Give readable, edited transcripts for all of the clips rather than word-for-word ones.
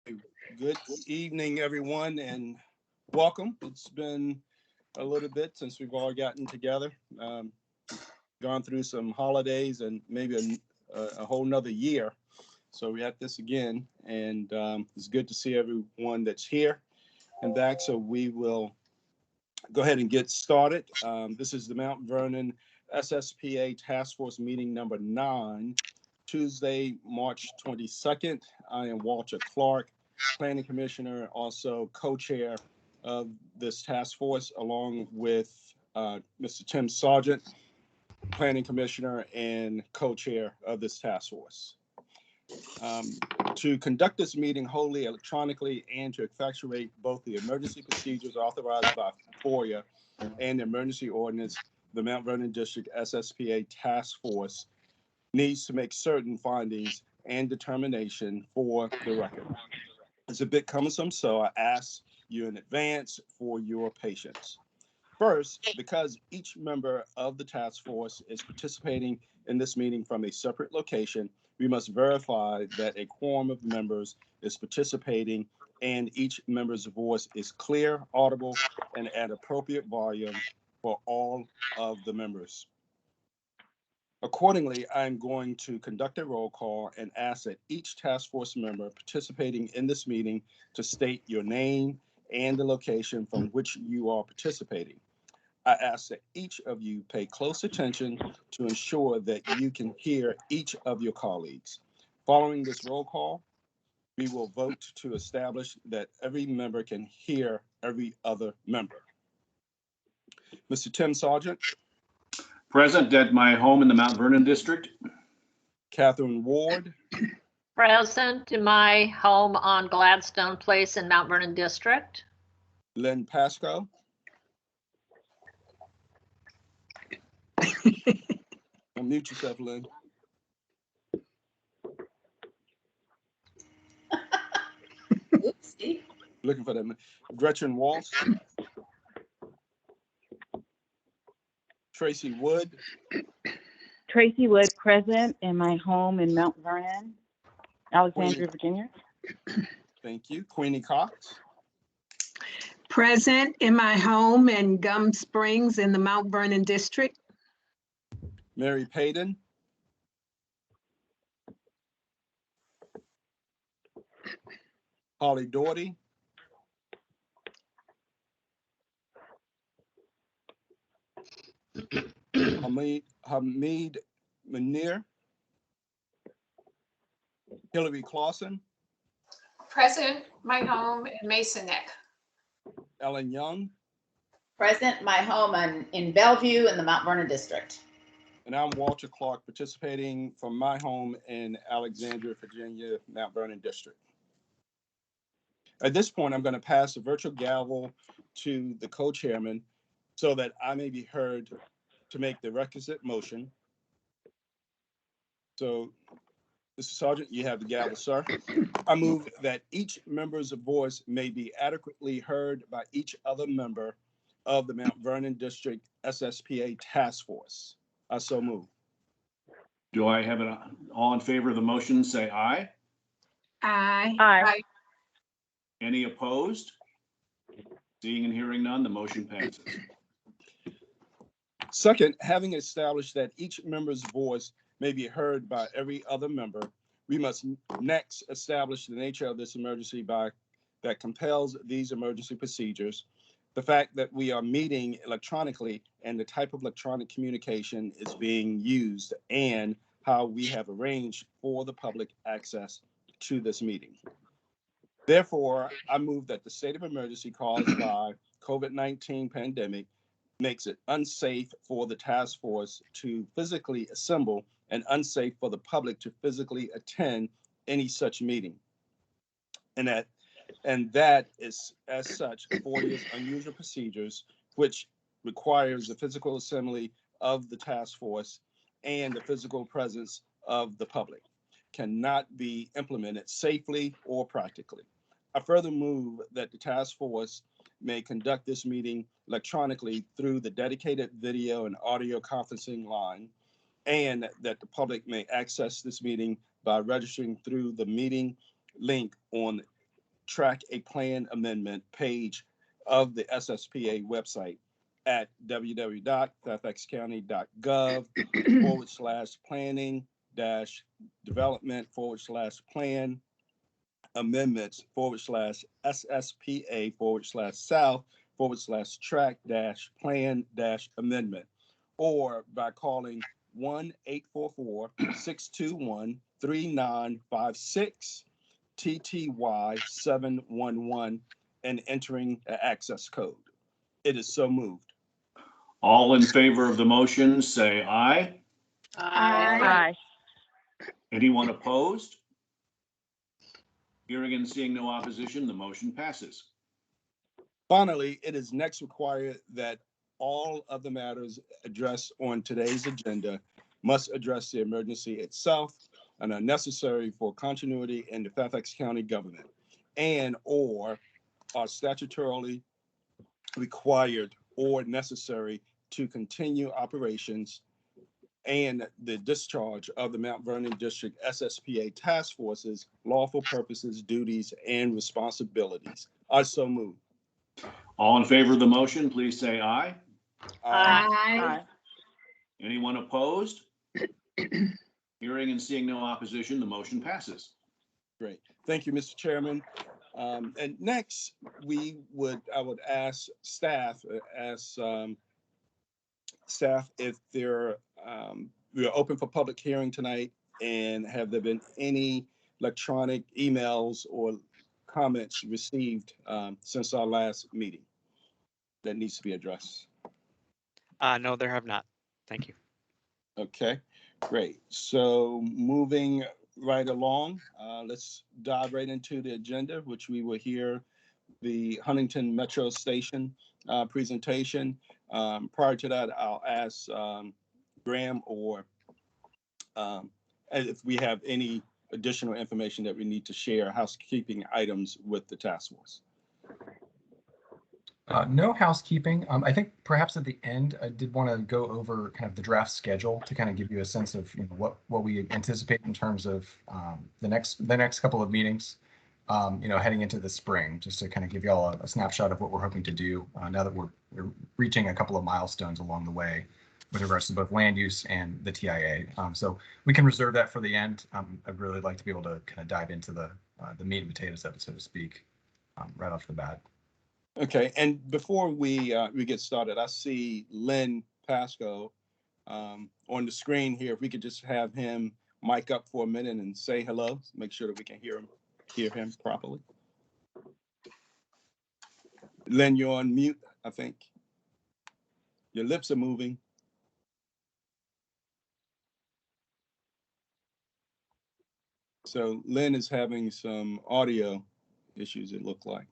Good evening, everyone, and welcome. It's been a little bit since we've all gotten together, gone through some holidays and maybe a whole nother year. So we're at this again, and it's good to see everyone that's here and back. So we will go ahead and get started. This is the Mount Vernon SSPA Task Force meeting number 9, Tuesday, March 22nd. I am Walter Clark, Planning Commissioner, also co-chair of this task force, along with Mr. Tim Sargent, Planning Commissioner and co-chair of this task force. To conduct this meeting wholly electronically and to effectuate both the emergency procedures authorized by FOIA and the emergency ordinance, the Mount Vernon District SSPA Task Force needs to make certain findings and determination for the record. It's a bit cumbersome, so I ask you in advance for your patience. First, because each member of the task force is participating in this meeting from a separate location, we must verify that a quorum of members is participating and each member's voice is clear, audible, and at appropriate volume for all of the members. Accordingly, I'm going to conduct a roll call and ask that each task force member participating in this meeting to state your name and the location from which you are participating. I ask that each of you pay close attention to ensure that you can hear each of your colleagues. Following this roll call, we will vote to establish that every member can hear every other member. Mr. Tim Sargent. Present at my home in the Mount Vernon district. Catherine Ward. Present in my home on Gladstone Place in Mount Vernon district. Lynn Pasco. Unmute yourself, Lynn. Oopsie. Looking for that. Gretchen Walsh. Tracy Wood. Tracy Wood, present in my home in Mount Vernon, Alexandria, Virginia. Thank you. Queenie Cox. Present in my home in Gum Springs in the Mount Vernon district. Mary Payton. Holly Doherty. Hamid Munir. Hillary Clausen. Present, my home in Mason Neck. Ellen Young. Present, my home in Bellevue in the Mount Vernon district. And I'm Walter Clark, participating from my home in Alexandria, Virginia, Mount Vernon district. At this point, I'm going to pass the virtual gavel to the co-chairman so that I may be heard to make the requisite motion. So, Mr. Sargent, you have the gavel, sir. I move that each member's voice may be adequately heard by each other member of the Mount Vernon District SSPA Task Force. I so move. Do I have it all in favor of the motion? Say aye. Aye. Aye. Any opposed? Seeing and hearing none, the motion passes. Second, having established that each member's voice may be heard by every other member, we must next establish the nature of this emergency that compels these emergency procedures, the fact that we are meeting electronically and the type of electronic communication is being used, and how we have arranged for the public access to this meeting. Therefore, I move that the state of emergency caused by COVID-19 pandemic makes it unsafe for the task force to physically assemble and unsafe for the public to physically attend any such meeting. And that is, as such, FOIA's unusual procedures, which requires the physical assembly of the task force and the physical presence of the public, cannot be implemented safely or practically. I further move that the task force may conduct this meeting electronically through the dedicated video and audio conferencing line, and that the public may access this meeting by registering through the meeting link on track a plan amendment page of the SSPA website at www.fairfaxcounty.gov/planning-development/plan amendments/south/south/track-plan-amendment, or by calling 1-844-621-3956 TTY 711 and entering the access code. It is so moved. All in favor of the motion, say aye. Aye. Anyone opposed? Hearing and seeing no opposition, the motion passes. Finally, it is next required that all of the matters addressed on today's agenda must address the emergency itself and are necessary for continuity in the Fairfax County government and or are statutorily required or necessary to continue operations and the discharge of the Mount Vernon District SSPA task force's lawful purposes, duties, and responsibilities. I so move. All in favor of the motion, please say aye. Aye. Anyone opposed? Hearing and seeing no opposition, the motion passes. Great. Thank you, Mr. Chairman. And next, I would ask staff, if we are open for public hearing tonight, and have there been any electronic emails or comments received since our last meeting that needs to be addressed? No, there have not. Thank you. Okay, great. So moving right along, let's dive right into the agenda, which we will hear the Huntington Metro Station presentation. Prior to that, I'll ask Graham or if we have any additional information that we need to share, housekeeping items with the task force. No housekeeping. I think perhaps at the end, I did want to go over kind of the draft schedule to kind of give you a sense of what we anticipate in terms of the next couple of meetings, heading into the spring, just to kind of give you all a snapshot of what we're hoping to do now that we're reaching a couple of milestones along the way with regards to both land use and the TIA. So we can reserve that for the end. I'd really like to be able to kind of dive into the meat and potatoes of it, so to speak, right off the bat. Okay, and before we get started, I see Lynn Pasco on the screen here. If we could just have him mic up for a minute and say hello, make sure that we can hear him properly. Lynn, you're on mute, I think. Your lips are moving. So Lynn is having some audio issues, it looked like.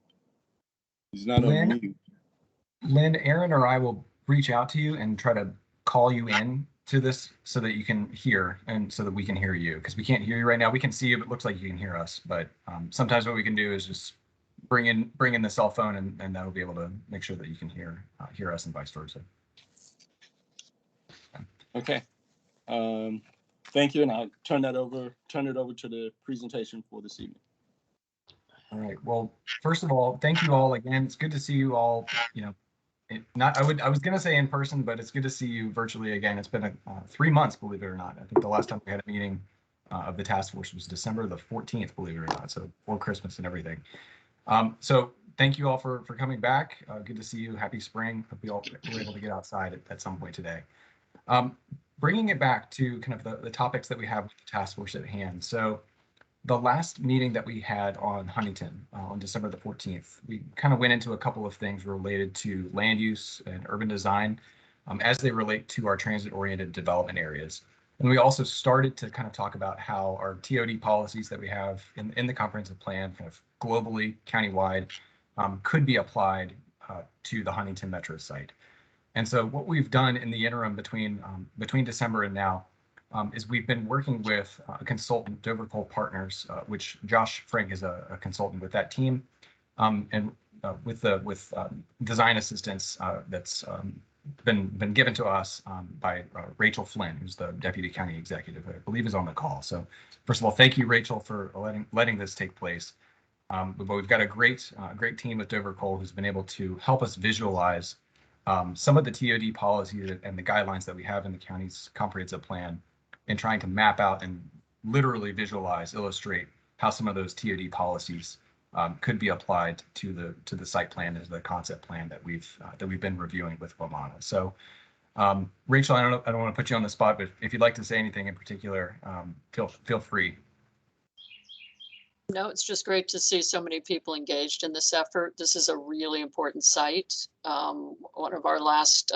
He's not on mute. Lynn, Aaron, or I will reach out to you and try to call you in to this so that you can hear and so that we can hear you, because we can't hear you right now. We can see you, but it looks like you can hear us. But sometimes what we can do is just bring in the cell phone, and that'll be able to make sure that you can hear us and vice versa. Okay. Thank you, and I'll turn it over to the presentation for this evening. All right. Well, first of all, thank you all again. It's good to see you all. I was going to say in person, but it's good to see you virtually again. It's been 3 months, believe it or not. I think the last time we had a meeting of the task force was December the 14th, believe it or not. So before Christmas and everything. So thank you all for coming back. Good to see you. Happy spring. Hope you all were able to get outside at some point today. Bringing it back to kind of the topics that we have with the task force at hand. So the last meeting that we had on Huntington on December the 14th, we kind of went into a couple of things related to land use and urban design as they relate to our transit-oriented development areas. And we also started to kind of talk about how our TOD policies that we have in the comprehensive plan, kind of globally, countywide, could be applied to the Huntington Metro site. And so what we've done in the interim between December and now is we've been working with a consultant, Dover Cole Partners, which Josh Frank is a consultant with that team, and with design assistance that's been given to us by Rachel Flynn, who's the Deputy County Executive, who I believe is on the call. So first of all, thank you, Rachel, for letting this take place. But we've got a great team at Dover Cole who's been able to help us visualize some of the TOD policies and the guidelines that we have in the county's comprehensive plan, and trying to map out and literally visualize, illustrate how some of those TOD policies could be applied to the site plan as the concept plan that we've been reviewing with WMATA. So, Rachel, I don't want to put you on the spot, but if you'd like to say anything in particular, feel free. No, it's just great to see so many people engaged in this effort. This is a really important site. One of our last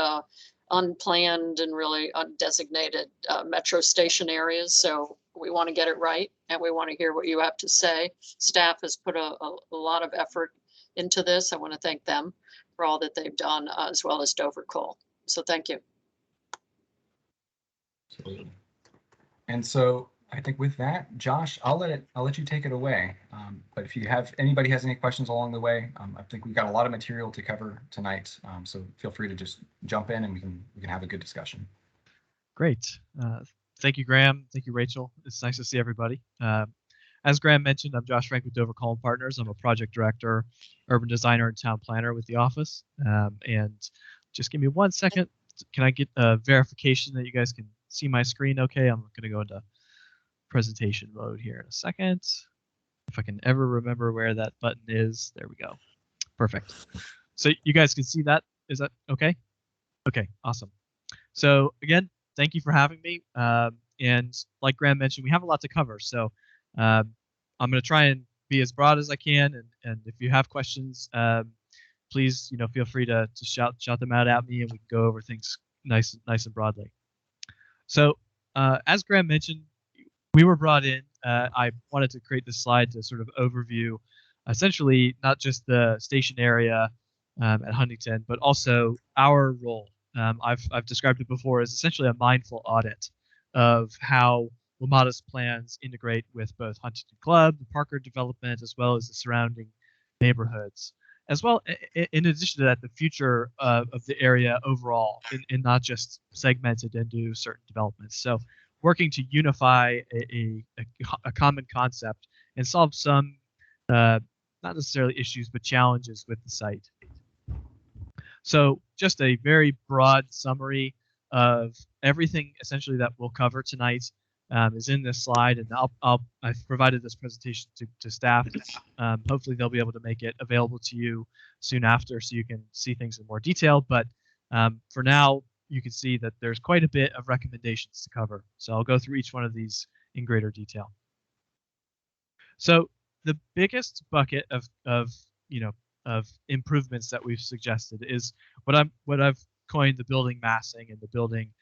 unplanned and really undesignated metro station areas. So we want to get it right, and we want to hear what you have to say. Staff has put a lot of effort into this. I want to thank them for all that they've done, as well as Dover Cole. So thank you. Absolutely. And so I think with that, Josh, I'll let you take it away. But if anybody has any questions along the way, I think we've got a lot of material to cover tonight. So feel free to just jump in and we can have a good discussion. Great. Thank you, Graham. Thank you, Rachel. It's nice to see everybody. As Graham mentioned, I'm Josh Frank with Dover Cole & Partners. I'm a project director, urban designer, and town planner with the office. And just give me 1 second. Can I get a verification that you guys can see my screen okay? I'm going to go into presentation mode here in a second. If I can ever remember where that button is. There we go. Perfect. So you guys can see that. Is that okay? Okay, awesome. So again, thank you for having me. And like Graham mentioned, we have a lot to cover. So I'm going to try and be as broad as I can. And if you have questions, please, feel free to shout them out at me, and we can go over things nice and broadly. So as Graham mentioned, we were brought in. I wanted to create this slide to sort of overview essentially not just the station area at Huntington, but also our role. I've described it before as essentially a mindful audit of how WMATA's plans integrate with both Huntington Club, the Parker development, as well as the surrounding neighborhoods. As well, in addition to that, the future of the area overall, and not just segmented into certain developments. So working to unify a common concept and solve some, not necessarily issues, but challenges with the site. So just a very broad summary of everything essentially that we'll cover tonight is in this slide, and I've provided this presentation to staff. Hopefully they'll be able to make it available to you soon after so you can see things in more detail. But for now, you can see that there's quite a bit of recommendations to cover. So I'll go through each one of these in greater detail. So the biggest bucket of improvements that we've suggested is what I've coined the building massing and the building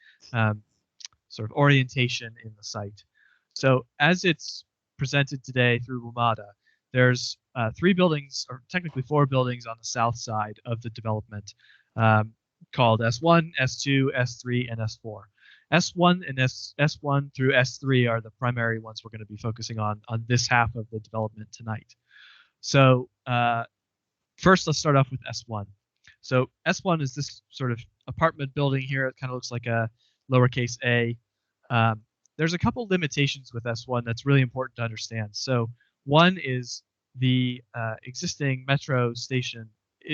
sort of orientation in the site. So as it's presented today through WMATA, there's 3 buildings, or technically 4 buildings on the south side of the development, called S1, S2, S3, and S4. S1 and S1 through S3 are the primary ones we're going to be focusing on this half of the development tonight. So first, let's start off with S1. So S1 is this sort of apartment building here. It kind of looks like a lowercase a. There's a couple limitations with S1 that's really important to understand. So one is the existing metro station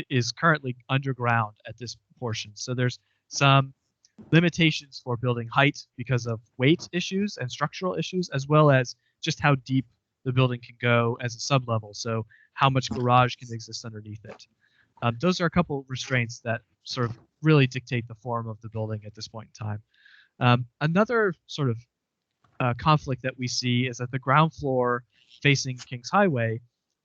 is currently underground at this portion. So there's some limitations for building height because of weight issues and structural issues, as well as just how deep the building can go as a sublevel. So how much garage can exist underneath it. Those are a couple restraints that sort of really dictate the form of the building at this point in time. Another sort of conflict that we see is that the ground floor facing Kings Highway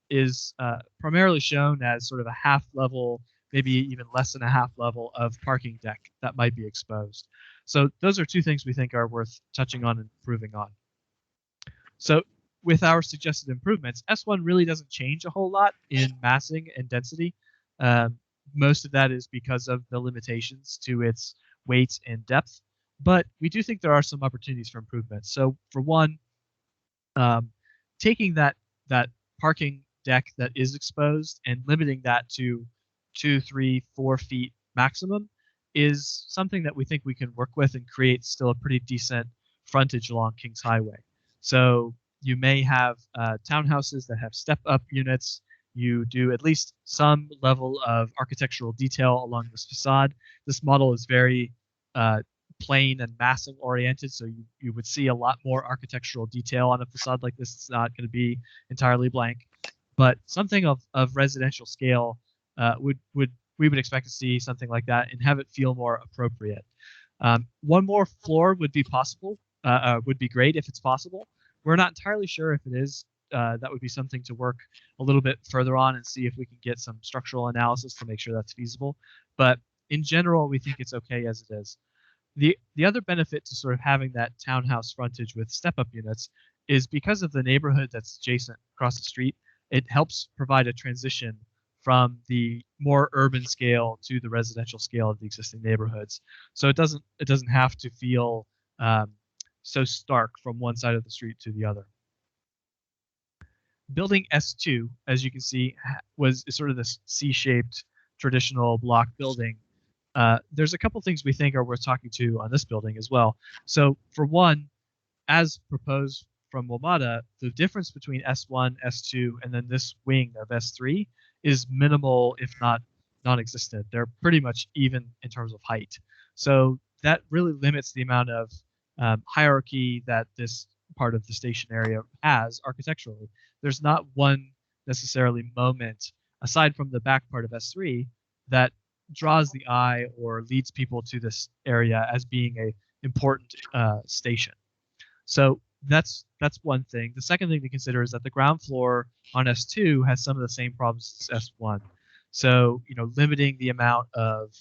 is primarily shown as sort of a half level, maybe even less than a half level of parking deck that might be exposed. So those are 2 things we think are worth touching on and improving on. So with our suggested improvements, S1 really doesn't change a whole lot in massing and density. Most of that is because of the limitations to its weight and depth, but we do think there are some opportunities for improvement. So for one, taking that parking deck that is exposed and limiting that to 2, 3, 4 feet maximum is something that we think we can work with and create still a pretty decent frontage along Kings Highway. So You may have townhouses that have step-up units. You do at least some level of architectural detail along this facade. This model is very plain and massing oriented, so you would see a lot more architectural detail on a facade like this. It's not going to be entirely blank, but something of residential scale we would expect to see something like that and have it feel more appropriate. One more floor would be possible, would be great if it's possible. We're not entirely sure if it is. That would be something to work a little bit further on and see if we can get some structural analysis to make sure that's feasible. But in general, we think it's okay as it is. The other benefit to sort of having that townhouse frontage with step-up units is because of the neighborhood that's adjacent across the street, it helps provide a transition from the more urban scale to the residential scale of the existing neighborhoods. So it doesn't have to feel so stark from one side of the street to the other. Building S2, as you can see, is sort of this C-shaped traditional block building. There's a couple things we think are worth talking to on this building as well. So for one, as proposed from WMATA, the difference between S1, S2, and then this wing of S3 is minimal, if not non-existent. They're pretty much even in terms of height. So that really limits the amount of hierarchy that this part of the station area has architecturally. There's not one necessarily moment, aside from the back part of S3, that draws the eye or leads people to this area as being a important station. So that's one thing. The second thing to consider is that the ground floor on S2 has some of the same problems as S1. So, limiting the amount of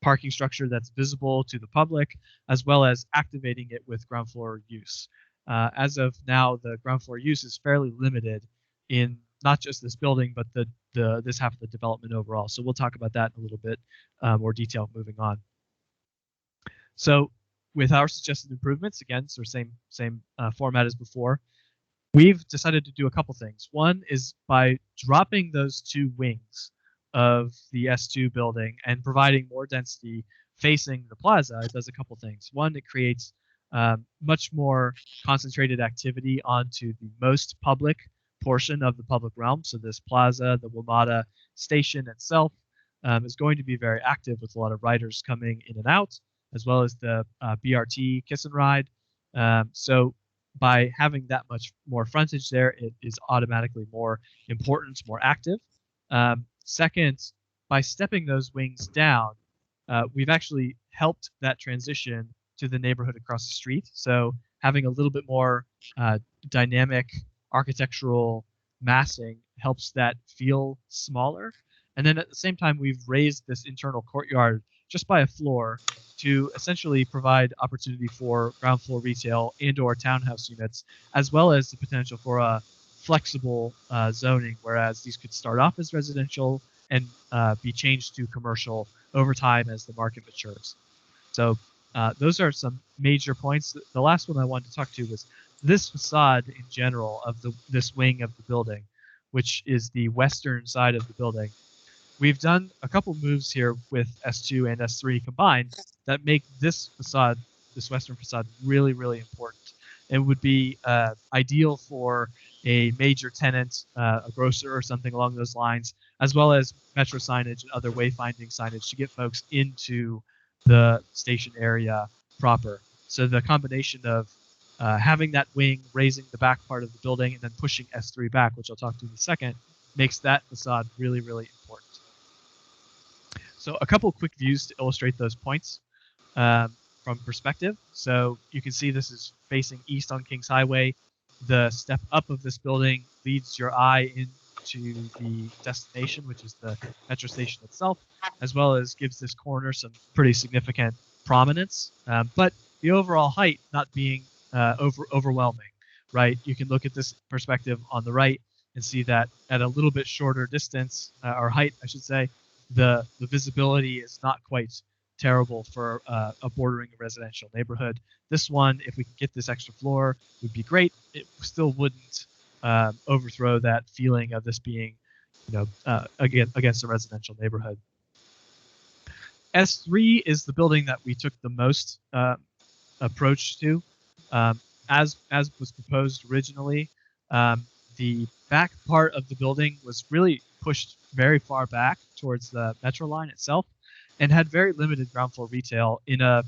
parking structure that's visible to the public, as well as activating it with ground floor use. As of now, the ground floor use is fairly limited in not just this building, but this half of the development overall. So we'll talk about that in a little bit more detail moving on. So with our suggested improvements, again, so same format as before, we've decided to do a couple things. One is by dropping those two wings of the S2 building and providing more density facing the plaza, it does a couple things. One, it creates much more concentrated activity onto the most public portion of the public realm. So this plaza, the WMATA station itself, is going to be very active with a lot of riders coming in and out, as well as the BRT kiss and ride. So by having that much more frontage there, it is automatically more important, more active. Second, by stepping those wings down, we've actually helped that transition to the neighborhood across the street. So having a little bit more dynamic architectural massing helps that feel smaller. And then at the same time, we've raised this internal courtyard just by a floor to essentially provide opportunity for ground floor retail and or townhouse units, as well as the potential for a flexible zoning, whereas these could start off as residential and be changed to commercial over time as the market matures. So those are some major points. The last one I wanted to talk to was this facade in general of this wing of the building, which is the western side of the building. We've done a couple moves here with S2 and S3 combined that make this facade, this western facade, really, really important. It would be ideal for a major tenant, a grocer or something along those lines, as well as metro signage and other wayfinding signage to get folks into the station area proper. So the combination of having that wing, raising the back part of the building, and then pushing S3 back, which I'll talk to in a second, makes that facade really, really important. So a couple quick views to illustrate those points from perspective. So you can see this is facing east on Kings Highway. The step up of this building leads your eye into the destination, which is the metro station itself, as well as gives this corner some pretty significant prominence. But the overall height not being overwhelming, right? You can look at this perspective on the right and see that at a little bit shorter distance, or height, I should say, the visibility is not quite terrible for a bordering a residential neighborhood. This one, if we could get this extra floor, would be great. It still wouldn't overthrow that feeling of this being, against a residential neighborhood. S3 is the building that we took the most approach to. as was proposed originally, the back part of the building was really pushed very far back towards the metro line itself, and had very limited ground floor retail in an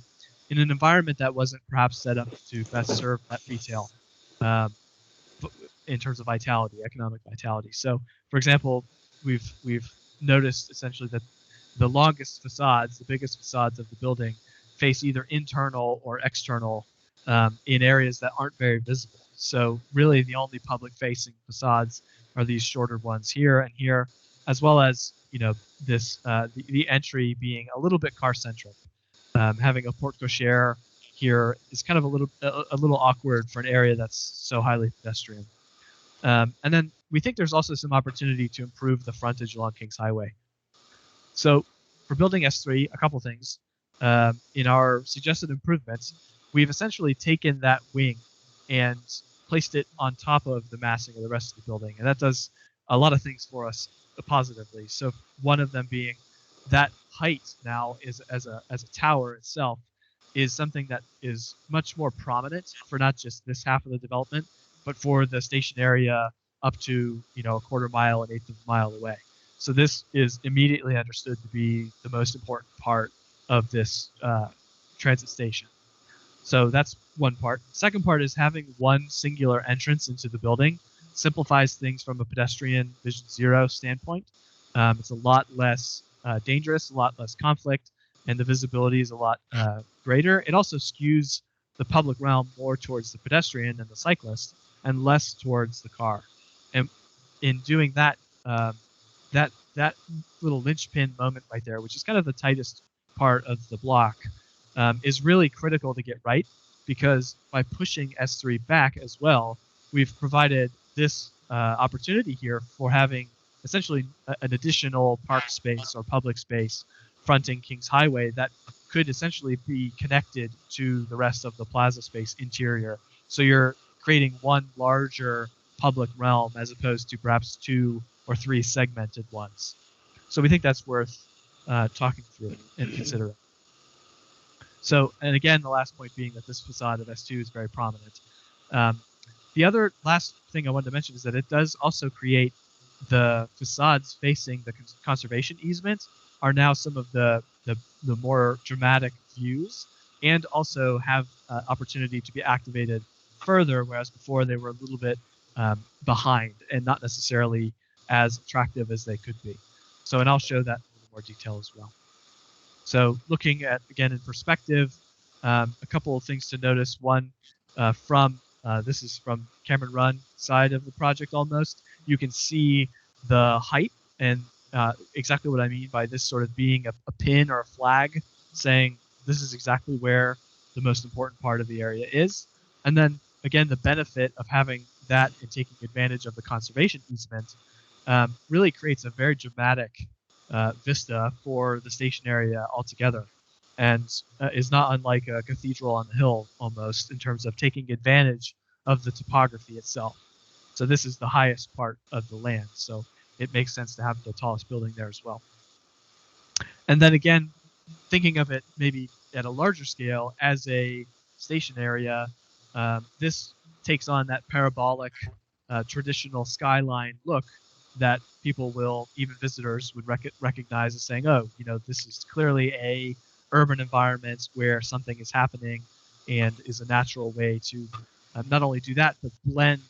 environment that wasn't perhaps set up to best serve that retail in terms of vitality, economic vitality. So, for example, we've noticed essentially that the longest facades, the biggest facades of the building, face either internal or external in areas that aren't very visible. So really the only public facing facades are these shorter ones here and here, as well as, this the entry being a little bit car centric. Having a porte cochere here is kind of a little awkward for an area that's so highly pedestrian. And then we think there's also some opportunity to improve the frontage along Kings Highway. So for building S3, a couple things. In our suggested improvements, we've essentially taken that wing and placed it on top of the massing of the rest of the building. And that does a lot of things for us positively. So one of them being that height now is as a tower itself is something that is much more prominent for not just this half of the development, but for the station area up to, a quarter mile, an eighth of a mile away. So this is immediately understood to be the most important part of this transit station. So that's one part. Second part is having one singular entrance into the building simplifies things from a pedestrian vision zero standpoint. It's a lot less dangerous, a lot less conflict, and the visibility is a lot greater. It also skews the public realm more towards the pedestrian and the cyclist, and less towards the car. And in doing that, that little linchpin moment right there, which is kind of the tightest part of the block, is really critical to get right, because by pushing S3 back as well, we've provided this opportunity here for having essentially an additional park space or public space fronting Kings Highway that could essentially be connected to the rest of the plaza space interior. So you're creating one larger public realm as opposed to perhaps two or three segmented ones. So we think that's worth talking through and considering. So, and again, the last point being that this facade of S2 is very prominent. The other last thing I wanted to mention is that it does also create the facades facing the conservation easement are now some of the more dramatic views, and also have opportunity to be activated further, whereas before they were a little bit behind and not necessarily as attractive as they could be. So, and I'll show that in a little more detail as well. So looking at, again, in perspective, a couple of things to notice. One, this is from Cameron Run side of the project almost. You can see the height and exactly what I mean by this sort of being a pin or a flag saying this is exactly where the most important part of the area is. And then, again, the benefit of having that and taking advantage of the conservation easement really creates a very dramatic vista for the station area altogether, and is not unlike a cathedral on the hill almost in terms of taking advantage of the topography itself. So this is the highest part of the land, so it makes sense to have the tallest building there as well. And then again, thinking of it maybe at a larger scale as a station area, this takes on that parabolic traditional skyline look that people will, even visitors would recognize as saying, oh, this is clearly a urban environment where something is happening, and is a natural way to not only do that, but blend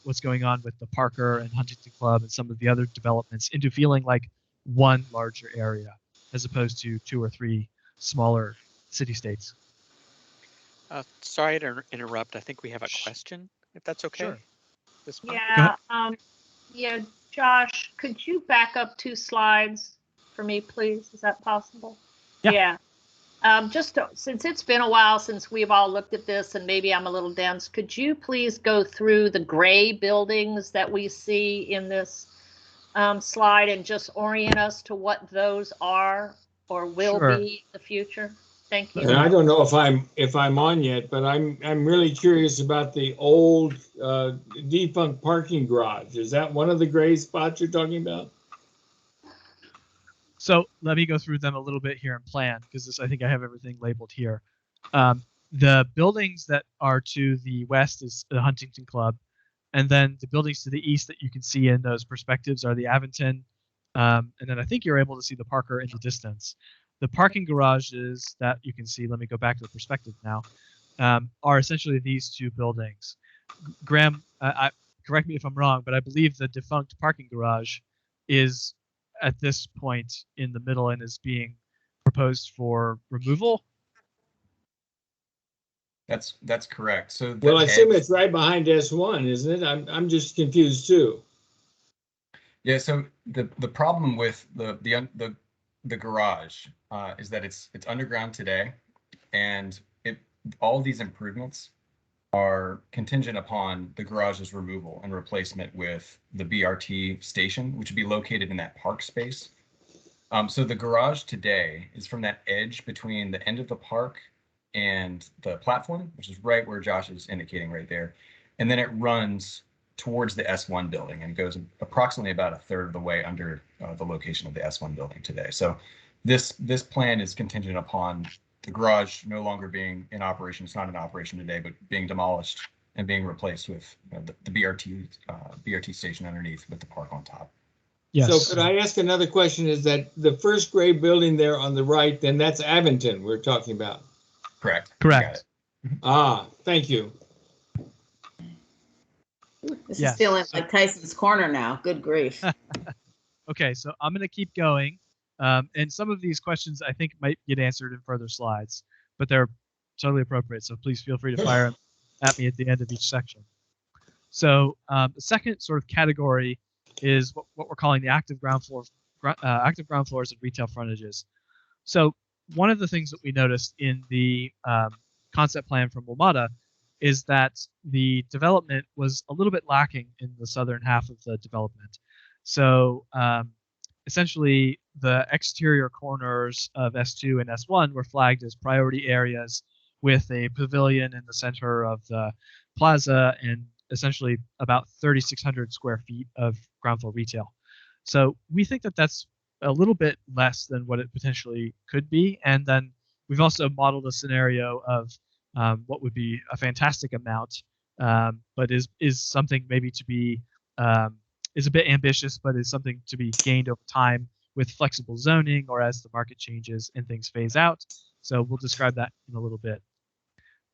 what's going on with the Parker and Huntington Club and some of the other developments into feeling like one larger area, as opposed to two or three smaller city-states. Sorry to interrupt. I think we have a question, if that's okay. Sure. This one? Yeah, Josh, could you back up 2 slides for me, please? Is that possible? Yeah. Since it's been a while since we've all looked at this, and maybe I'm a little dense, could you please go through the gray buildings that we see in this slide and just orient us to what those are or will Sure. be in the future? Thank you. And I don't know if I'm on yet, but I'm really curious about the old defunct parking garage. Is that one of the gray spots you're talking about? So let me go through them a little bit here in plan, because I think I have everything labeled here. The buildings that are to the west is the Huntington Club, and then the buildings to the east that you can see in those perspectives are the Aventon, and then I think you're able to see the Parker in the distance. The parking garages that you can see, let me go back to the perspective now, are essentially these two buildings. Graham, correct me if I'm wrong, but I believe the defunct parking garage is at this point in the middle and is being proposed for removal. That's correct. So the Well, I assume edge- it's right behind S1, isn't it? I'm just confused too. Yeah, so the problem with the garage is that it's underground today, and all these improvements are contingent upon the garage's removal and replacement with the BRT station, which would be located in that park space. So the garage today is from that edge between the end of the park and the platform, which is right where Josh is indicating right there, and then it runs towards the S1 building and goes approximately about a third of the way under the location of the S1 building today. So this plan is contingent upon the garage no longer being in operation. It's not in operation today, but being demolished and being replaced with the BRT station underneath with the park on top. Yes. So could I ask another question? Is that the first gray building there on the right, then that's Aventon we're talking about? Correct. Correct. Ah, thank you. This Yes. is feeling like Tyson's Corner now. Good grief. Okay, so I'm going to keep going. And some of these questions I think might get answered in further slides, but they're totally appropriate. So please feel free to fire them at me at the end of each section. So the second sort of category is what we're calling the active ground floors and retail frontages. So one of the things that we noticed in the concept plan from WMATA is that the development was a little bit lacking in the southern half of the development. So essentially, the exterior corners of S2 and S1 were flagged as priority areas with a pavilion in the center of the plaza and essentially about 3,600 square feet of ground floor retail. So we think that that's a little bit less than what it potentially could be. And then we've also modeled a scenario of what would be a fantastic amount, but is something maybe to be is a bit ambitious, but is something to be gained over time with flexible zoning or as the market changes and things phase out. So we'll describe that in a little bit.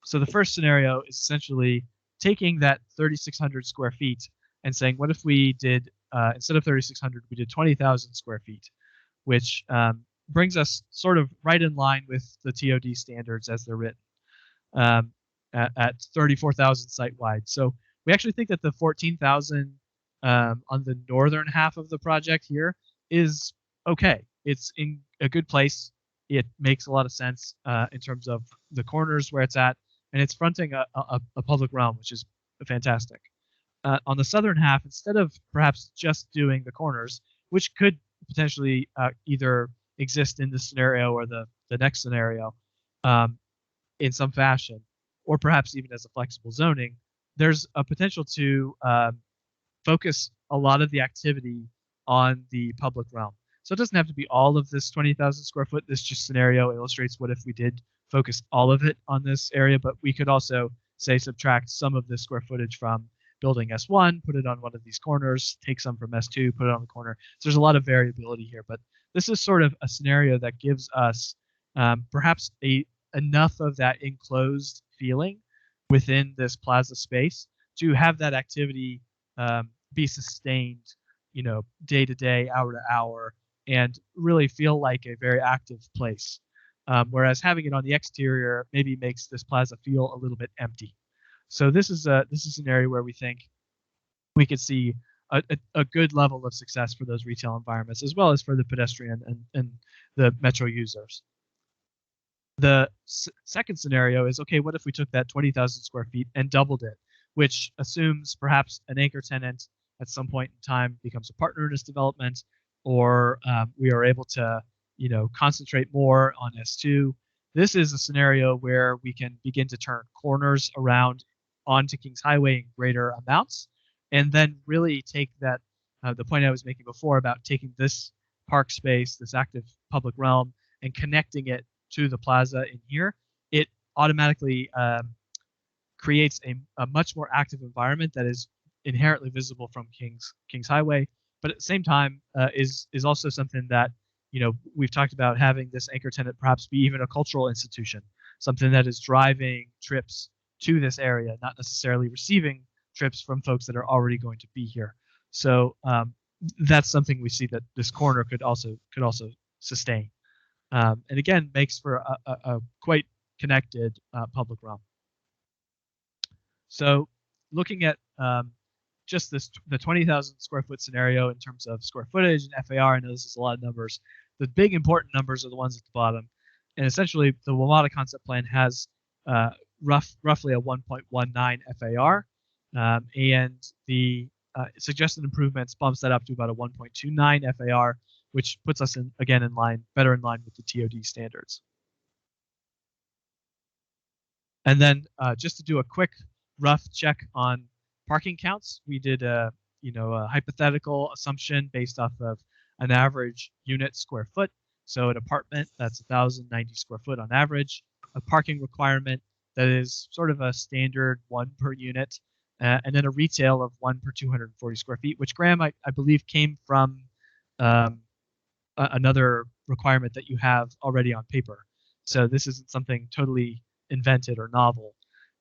So the first scenario is essentially taking that 3,600 square feet and saying, what if we did, instead of 3,600, we did 20,000 square feet, which brings us sort of right in line with the TOD standards as they're written at 34,000 site-wide. So we actually think that the 14,000 on the northern half of the project here is okay. It's in a good place. It makes a lot of sense in terms of the corners where it's at, and it's fronting a public realm, which is fantastic. On the southern half, instead of perhaps just doing the corners, which could potentially either exist in this scenario or the next scenario in some fashion, or perhaps even as a flexible zoning, there's a potential to focus a lot of the activity on the public realm. So it doesn't have to be all of this 20,000 square foot. This just scenario illustrates what if we did focus all of it on this area, but we could also say subtract some of this square footage from building S1, put it on one of these corners, take some from S2, put it on the corner. So there's a lot of variability here, but this is sort of a scenario that gives us perhaps enough of that enclosed feeling within this plaza space to have that activity be sustained, day to day, hour to hour, and really feel like a very active place. Whereas having it on the exterior maybe makes this plaza feel a little bit empty. So this is an area where we think we could see a good level of success for those retail environments, as well as for the pedestrian and the metro users. The second scenario is, okay, what if we took that 20,000 square feet and doubled it, which assumes perhaps an anchor tenant at some point in time becomes a partner in this development, or we are able to, concentrate more on S2. This is a scenario where we can begin to turn corners around onto Kings Highway in greater amounts, and then really take that, the point I was making before about taking this park space, this active public realm, and connecting it to the plaza in here. It automatically creates a much more active environment that is inherently visible from Kings Highway, but at the same time is also something that, you know, we've talked about having this anchor tenant perhaps be even a cultural institution, something that is driving trips to this area, not necessarily receiving trips from folks that are already going to be here. So that's something we see that this corner could also sustain, and again makes for a quite connected public realm. So looking at just the 20,000 square foot scenario in terms of square footage and FAR, I know this is a lot of numbers. The big important numbers are the ones at the bottom, and essentially the WMATA concept plan has roughly a 1.19 FAR, and the suggested improvements bumps that up to about a 1.29 FAR, which puts us better in line with the TOD standards. And then just to do a quick rough check on parking counts, we did a hypothetical assumption based off of an average unit square foot. So an apartment, that's 1,090 square foot on average. A parking requirement that is sort of a standard 1 per unit, and then a retail of 1 per 240 square feet, which Graham, I believe, came from another requirement that you have already on paper. So this isn't something totally invented or novel,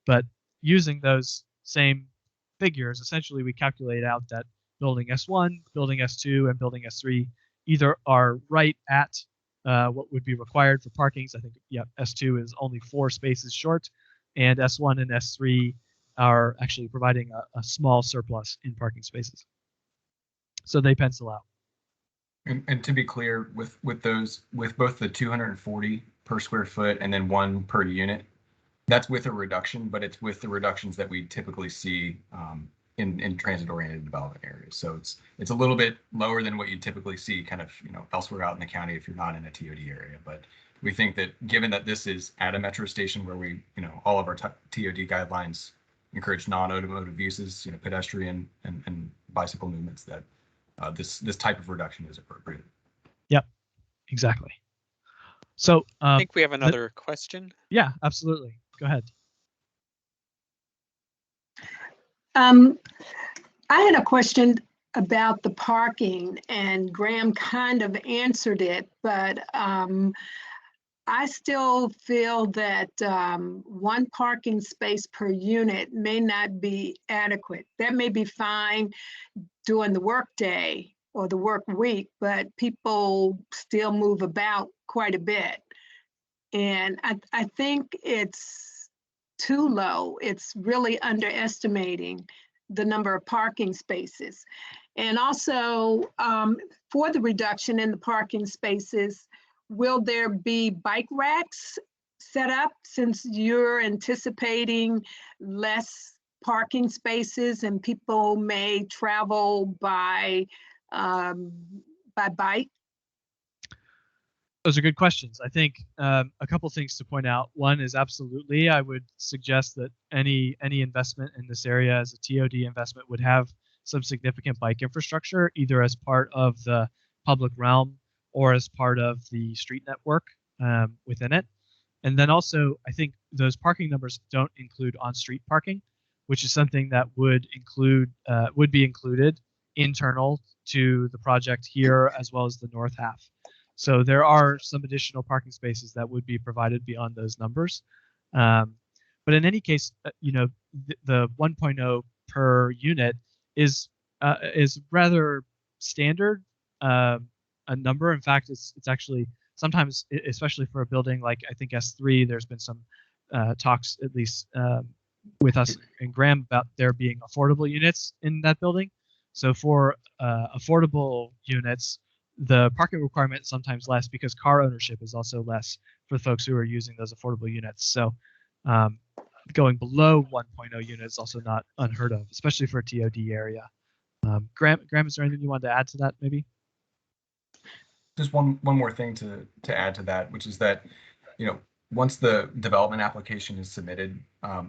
but using those same figures, essentially we calculate out that building S1, building S2, and building S3 either are right at what would be required for parkings. I think, yeah, S2 is only 4 spaces short, and S1 and S3 are actually providing a small surplus in parking spaces. So they pencil out. And to be clear, with both the 240 per square foot and then 1 per unit, that's with a reduction, but it's with the reductions that we typically see in transit-oriented development areas. So it's a little bit lower than what you typically see kind of, you know, elsewhere out in the county if you're not in a TOD area. But we think that given that this is at a metro station where we, you know, all of our TOD guidelines encourage non-automotive uses, you know, pedestrian and bicycle movements, that this type of reduction is appropriate. Yep, exactly. So I think we have another question. Yeah, absolutely. Go ahead. I had a question about the parking, and Graham kind of answered it, but I still feel that 1 parking space per unit may not be adequate. That may be fine during the workday or the work week, but people still move about quite a bit. And I think it's too low. It's really underestimating the number of parking spaces. And also, for the reduction in the parking spaces, will there be bike racks set up since you're anticipating less parking spaces and people may travel by bike? Those are good questions. I think a couple things to point out. One is absolutely, I would suggest that any investment in this area as a TOD investment would have some significant bike infrastructure, either as part of the public realm or as part of the street network within it. And then also, I think those parking numbers don't include on-street parking, which is something that would be included internal to the project here as well as the north half. So there are some additional parking spaces that would be provided beyond those numbers. But in any case, you know, the 1.0 per unit is rather standard a number. In fact, it's actually sometimes, especially for a building like I think S3, there's been some talks, at least with us and Graham, about there being affordable units in that building. So for affordable units, the parking requirement is sometimes less because car ownership is also less for folks who are using those affordable units. So going below 1.0 units is also not unheard of, especially for a TOD area. Graham, is there anything you wanted to add to that maybe? Just one more thing to add to that, which is that, you know, once the development application is submitted,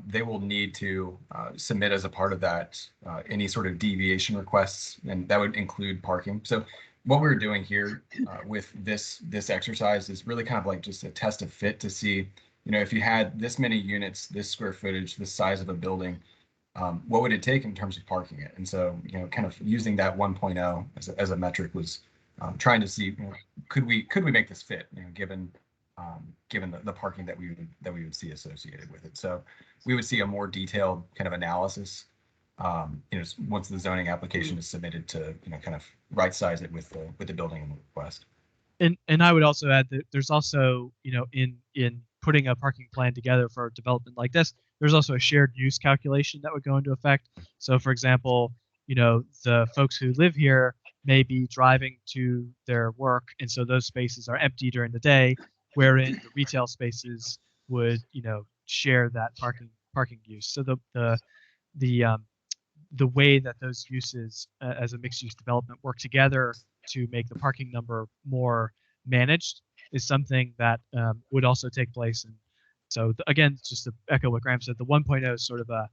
they will need to submit as a part of that any sort of deviation requests, and that would include parking. So what we're doing here with this exercise is really kind of like just a test of fit to see if you had this many units, this square footage, this size of a building, what would it take in terms of parking it? And so, kind of using that 1.0 as a metric was trying to see, could we make this fit, given the parking that we would see associated with it. So we would see a more detailed kind of analysis, once the zoning application is submitted to, kind of right size it with the building and the request. And I would also add that there's also, in putting a parking plan together for a development like this, there's also a shared use calculation that would go into effect. So for example, the folks who live here may be driving to their work, and so those spaces are empty during the day, wherein the retail spaces would, share that parking use. So the way that those uses as a mixed use development work together to make the parking number more managed is something that would also take place. And so again, just to echo what Graham said, the 1.0 is sort of a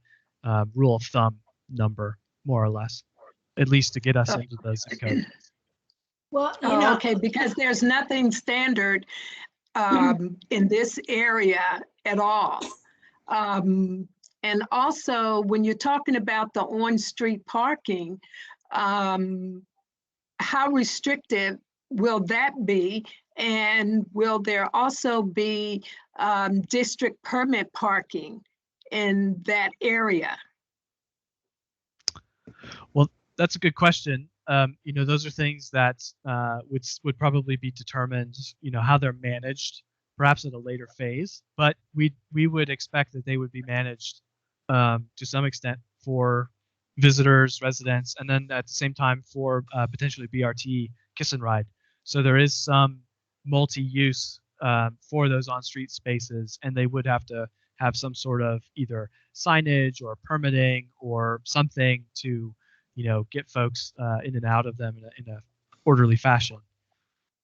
rule of thumb number, more or less, at least to get us into those codes. Well, okay, because there's nothing standard in this area at all. And also, when you're talking about the on-street parking, how restrictive will that be? And will there also be district permit parking in that area? Well, that's a good question. Those are things that would probably be determined, how they're managed, perhaps at a later phase. But we would expect that they would be managed to some extent for visitors, residents, and then at the same time for potentially BRT kiss and ride. So there is some multi-use for those on-street spaces, and they would have to have some sort of either signage or permitting or something to, get folks in and out of them in a orderly fashion.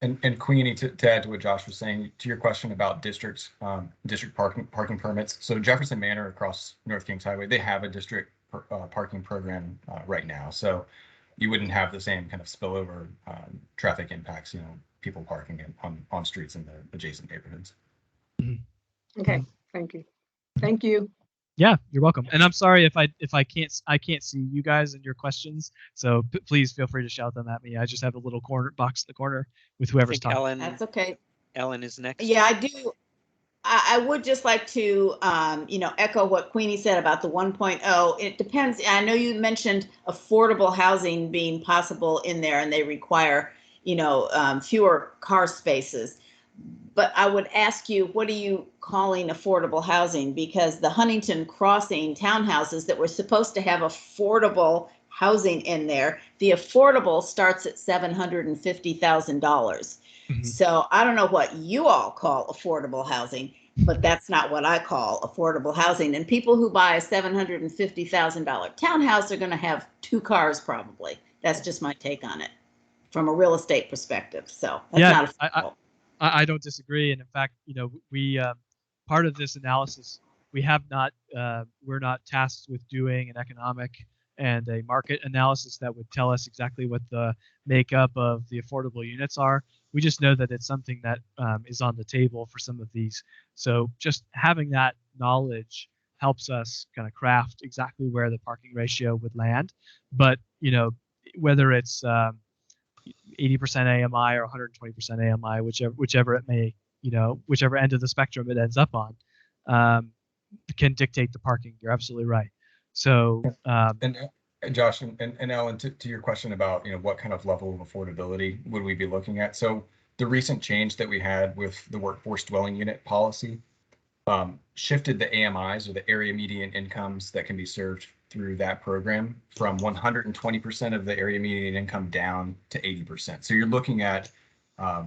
And Queenie, to add to what Josh was saying, to your question about district parking permits. So Jefferson Manor across North Kings Highway, they have a district parking program right now. So you wouldn't have the same kind of spillover traffic impacts, people parking on streets in the adjacent neighborhoods. Mm-hmm. Okay, thank you. Thank you. Yeah, you're welcome. And I'm sorry if I can't see you guys and your questions. So please feel free to shout them at me. I just have a little corner box in the corner with whoever's talking. Ellen, that's okay. Ellen is next. Yeah, I do. I would just like to, echo what Queenie said about the 1.0. It depends. I know you mentioned affordable housing being possible in there, and they require, fewer car spaces. But I would ask you, what are you calling affordable housing? Because the Huntington Crossing townhouses that were supposed to have affordable housing in there, the affordable starts at $750,000. Mm-hmm. So I don't know what you all call affordable housing, but that's not what I call affordable housing. And people who buy a $750,000 townhouse are going to have 2 cars probably. That's just my take on it from a real estate perspective. So that's not affordable. I don't disagree. And in fact, we part of this analysis, we're not tasked with doing an economic and a market analysis that would tell us exactly what the makeup of the affordable units are. We just know that it's something that is on the table for some of these. So just having that knowledge helps us kind of craft exactly where the parking ratio would land. But, whether it's 80% AMI or 120% AMI, whichever it may, whichever end of the spectrum it ends up on, can dictate the parking. You're absolutely right. So, and Josh and Ellen, to your question about, what kind of level of affordability would we be looking at? So the recent change that we had with the workforce dwelling unit policy shifted the AMIs, or the area median incomes that can be served through that program, from 120% of the area median income down to 80%. So you're looking at,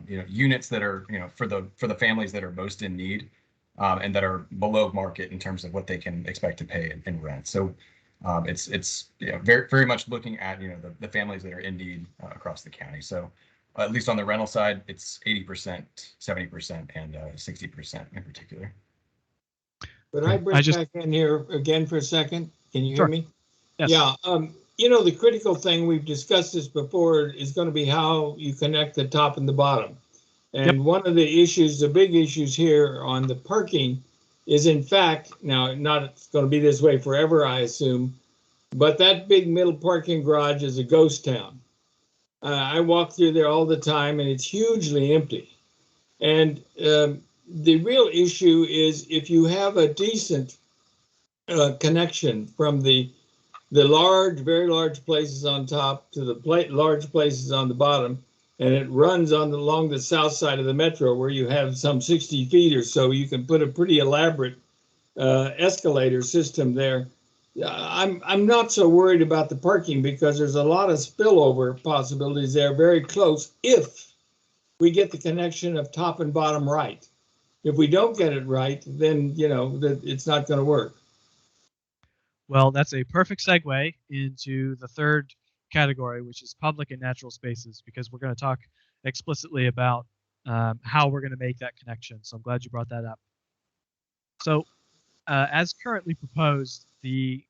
units that are, for the families that are most in need, and that are below market in terms of what they can expect to pay in rent. So it's very, very much looking at, the families that are in need across the county. So at least on the rental side, it's 80%, 70%, and 60% in particular. Could I bring back in here again for a second? Can you hear me? Yes. Yeah. The critical thing, we've discussed this before, is going to be how you connect the top and the bottom. And one of the issues, the big issues here on the parking, is in fact, now not going to be this way forever, I assume, but that big middle parking garage is a ghost town. I walk through there all the time and it's hugely empty. And the real issue is if you have a decent connection from the large, very large places on top to the large places on the bottom, and it runs along the south side of the metro where you have some 60 feet or so, you can put a pretty elaborate escalator system there. I'm not so worried about the parking because there's a lot of spillover possibilities there very close if we get the connection of top and bottom right. If we don't get it right, then, it's not going to work. Well, that's a perfect segue into the third category, which is public and natural spaces, because we're going to talk explicitly about how we're going to make that connection. So I'm glad you brought that up. So as currently proposed, the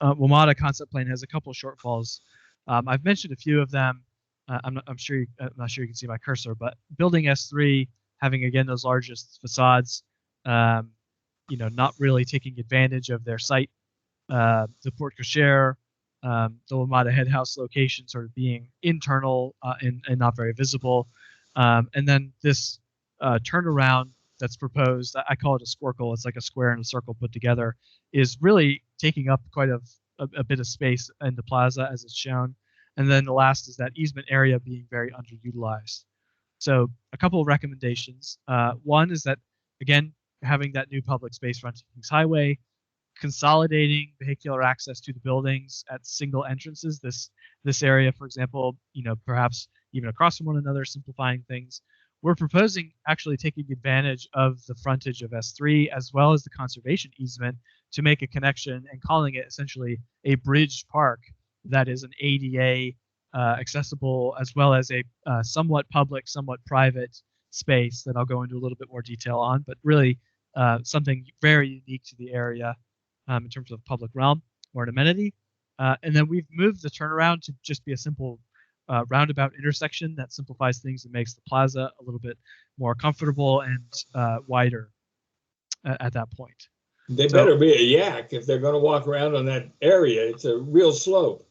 WMATA concept plan has a couple of shortfalls. I've mentioned a few of them. I'm not sure you can see my cursor, but building S3 having again those largest facades, not really taking advantage of their site. The Port Cochere, the WMATA head house location sort of being internal and not very visible. And then this turnaround that's proposed, I call it a squircle. It's like a square and a circle put together, is really taking up quite a bit of space in the plaza as it's shown. And then the last is that easement area being very underutilized. So a couple of recommendations. One is that, again, having that new public space fronting Kings Highway, consolidating vehicular access to the buildings at single entrances. This area, for example, perhaps even across from one another, simplifying things. We're proposing actually taking advantage of the frontage of S3 as well as the conservation easement to make a connection and calling it essentially a bridged park that is an ADA accessible as well as a somewhat public, somewhat private space that I'll go into a little bit more detail on, but really something very unique to the area in terms of public realm or an amenity. And then we've moved the turnaround to just be a simple roundabout intersection that simplifies things and makes the plaza a little bit more comfortable and wider at that point. They better be a yak if they're going to walk around on that area. It's a real slope.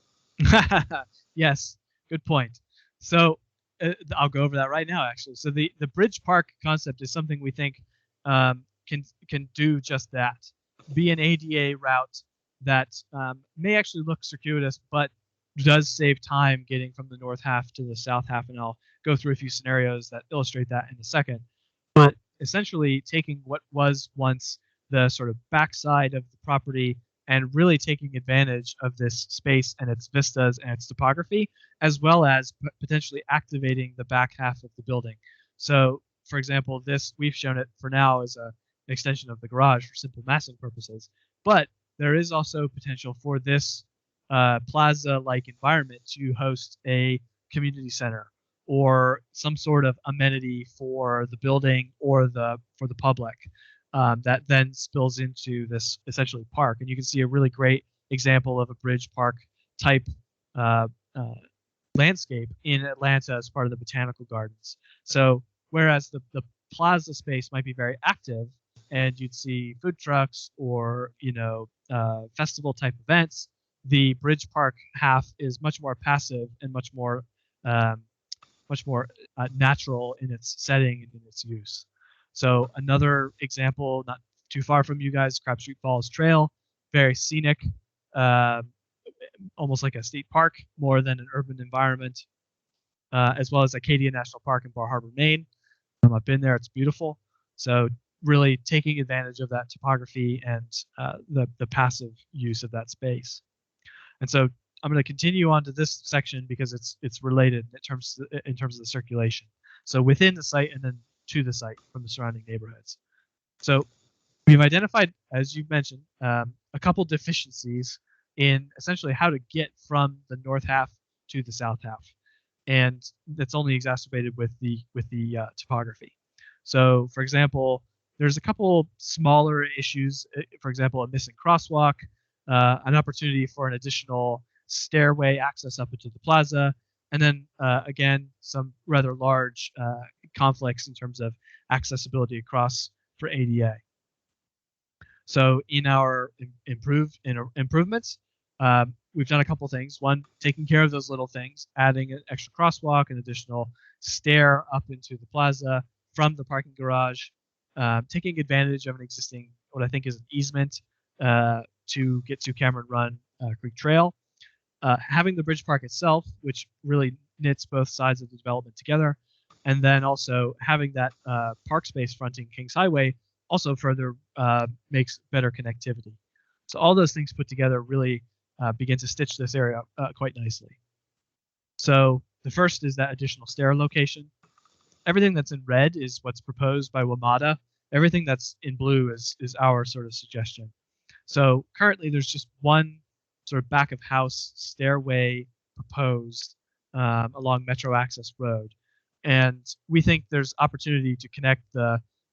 Yes, good point. So I'll go over that right now, actually. So the bridge park concept is something we think can do just that. Be an ADA route that may actually look circuitous, but does save time getting from the north half to the south half, and I'll go through a few scenarios that illustrate that in a second. But essentially taking what was once the sort of backside of the property and really taking advantage of this space and its vistas and its topography, as well as potentially activating the back half of the building. So, for example, we've shown it for now as an extension of the garage for simple massing purposes, but there is also potential for this plaza-like environment to host a community center or some sort of amenity for the building or for the public that then spills into this essentially park. And you can see a really great example of a bridge park type landscape in Atlanta as part of the botanical gardens. So whereas the plaza space might be very active and you'd see food trucks or festival type events, the bridge park half is much more passive and much more natural in its setting and in its use. So another example, not too far from you guys, Crab Street Falls Trail, very scenic, almost like a state park more than an urban environment, as well as Acadia National Park in Bar Harbor, Maine. I've been there; it's beautiful. So really taking advantage of that topography and the passive use of that space. And so I'm going to continue on to this section because it's related in terms of the circulation. So within the site and then to the site from the surrounding neighborhoods. So we've identified, as you mentioned, a couple deficiencies in essentially how to get from the north half to the south half, and that's only exacerbated with the topography. So, for example, there's a couple smaller issues. For example, a missing crosswalk, an opportunity for an additional stairway access up into the plaza, and then again some rather large conflicts in terms of accessibility across for ADA. So in our improvements, we've done a couple things. One, taking care of those little things, adding an extra crosswalk, an additional stair up into the plaza from the parking garage, taking advantage of an existing, what I think is an easement to get to Cameron Run Creek Trail, having the bridge park itself, which really knits both sides of the development together, and then also having that park space fronting Kings Highway also further makes better connectivity. So all those things put together really begin to stitch this area quite nicely. So the first is that additional stair location. Everything that's in red is what's proposed by WMATA. Everything that's in blue is our sort of suggestion. So currently there's just one sort of back of house stairway proposed along Metro Access Road. And we think there's opportunity to connect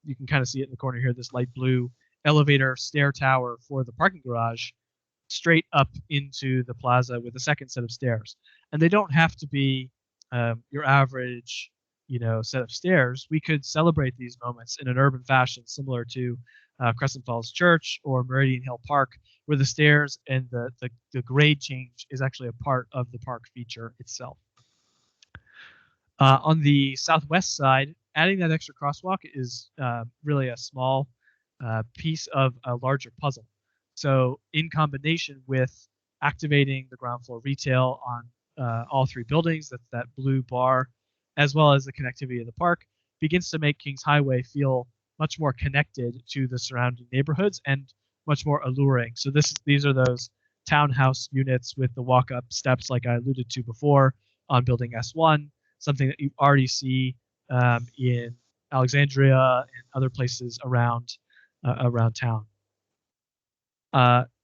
you can kind of see it in the corner here, this light blue elevator stair tower for the parking garage straight up into the plaza with a second set of stairs. And they don't have to be your average, set of stairs. We could celebrate these moments in an urban fashion similar to Crescent Falls Church or Meridian Hill Park, where the stairs and the grade change is actually a part of the park feature itself. On the southwest side, adding that extra crosswalk is really a small piece of a larger puzzle. So in combination with activating the ground floor retail on all three buildings, that's that blue bar, as well as the connectivity of the park, begins to make Kings Highway feel much more connected to the surrounding neighborhoods and much more alluring. So these are those townhouse units with the walk-up steps like I alluded to before on building S1, something that you already see in Alexandria and other places around town.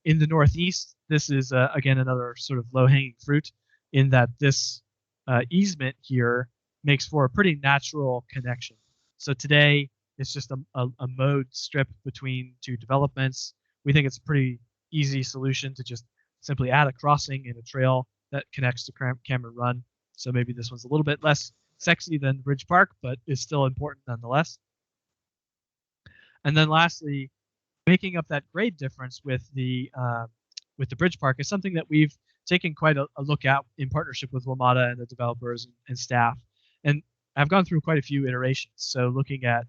In the Northeast, this is again another sort of low-hanging fruit in that this easement here makes for a pretty natural connection. So today it's just a mode strip between two developments. We think it's a pretty easy solution to just simply add a crossing and a trail that connects to Cameron Run. So maybe this one's a little bit less sexy than Bridge Park, but is still important nonetheless. And then lastly, making up that grade difference with the Bridge Park is something that we've taken quite a look at in partnership with WMATA and the developers and staff. And I've gone through quite a few iterations. So looking at,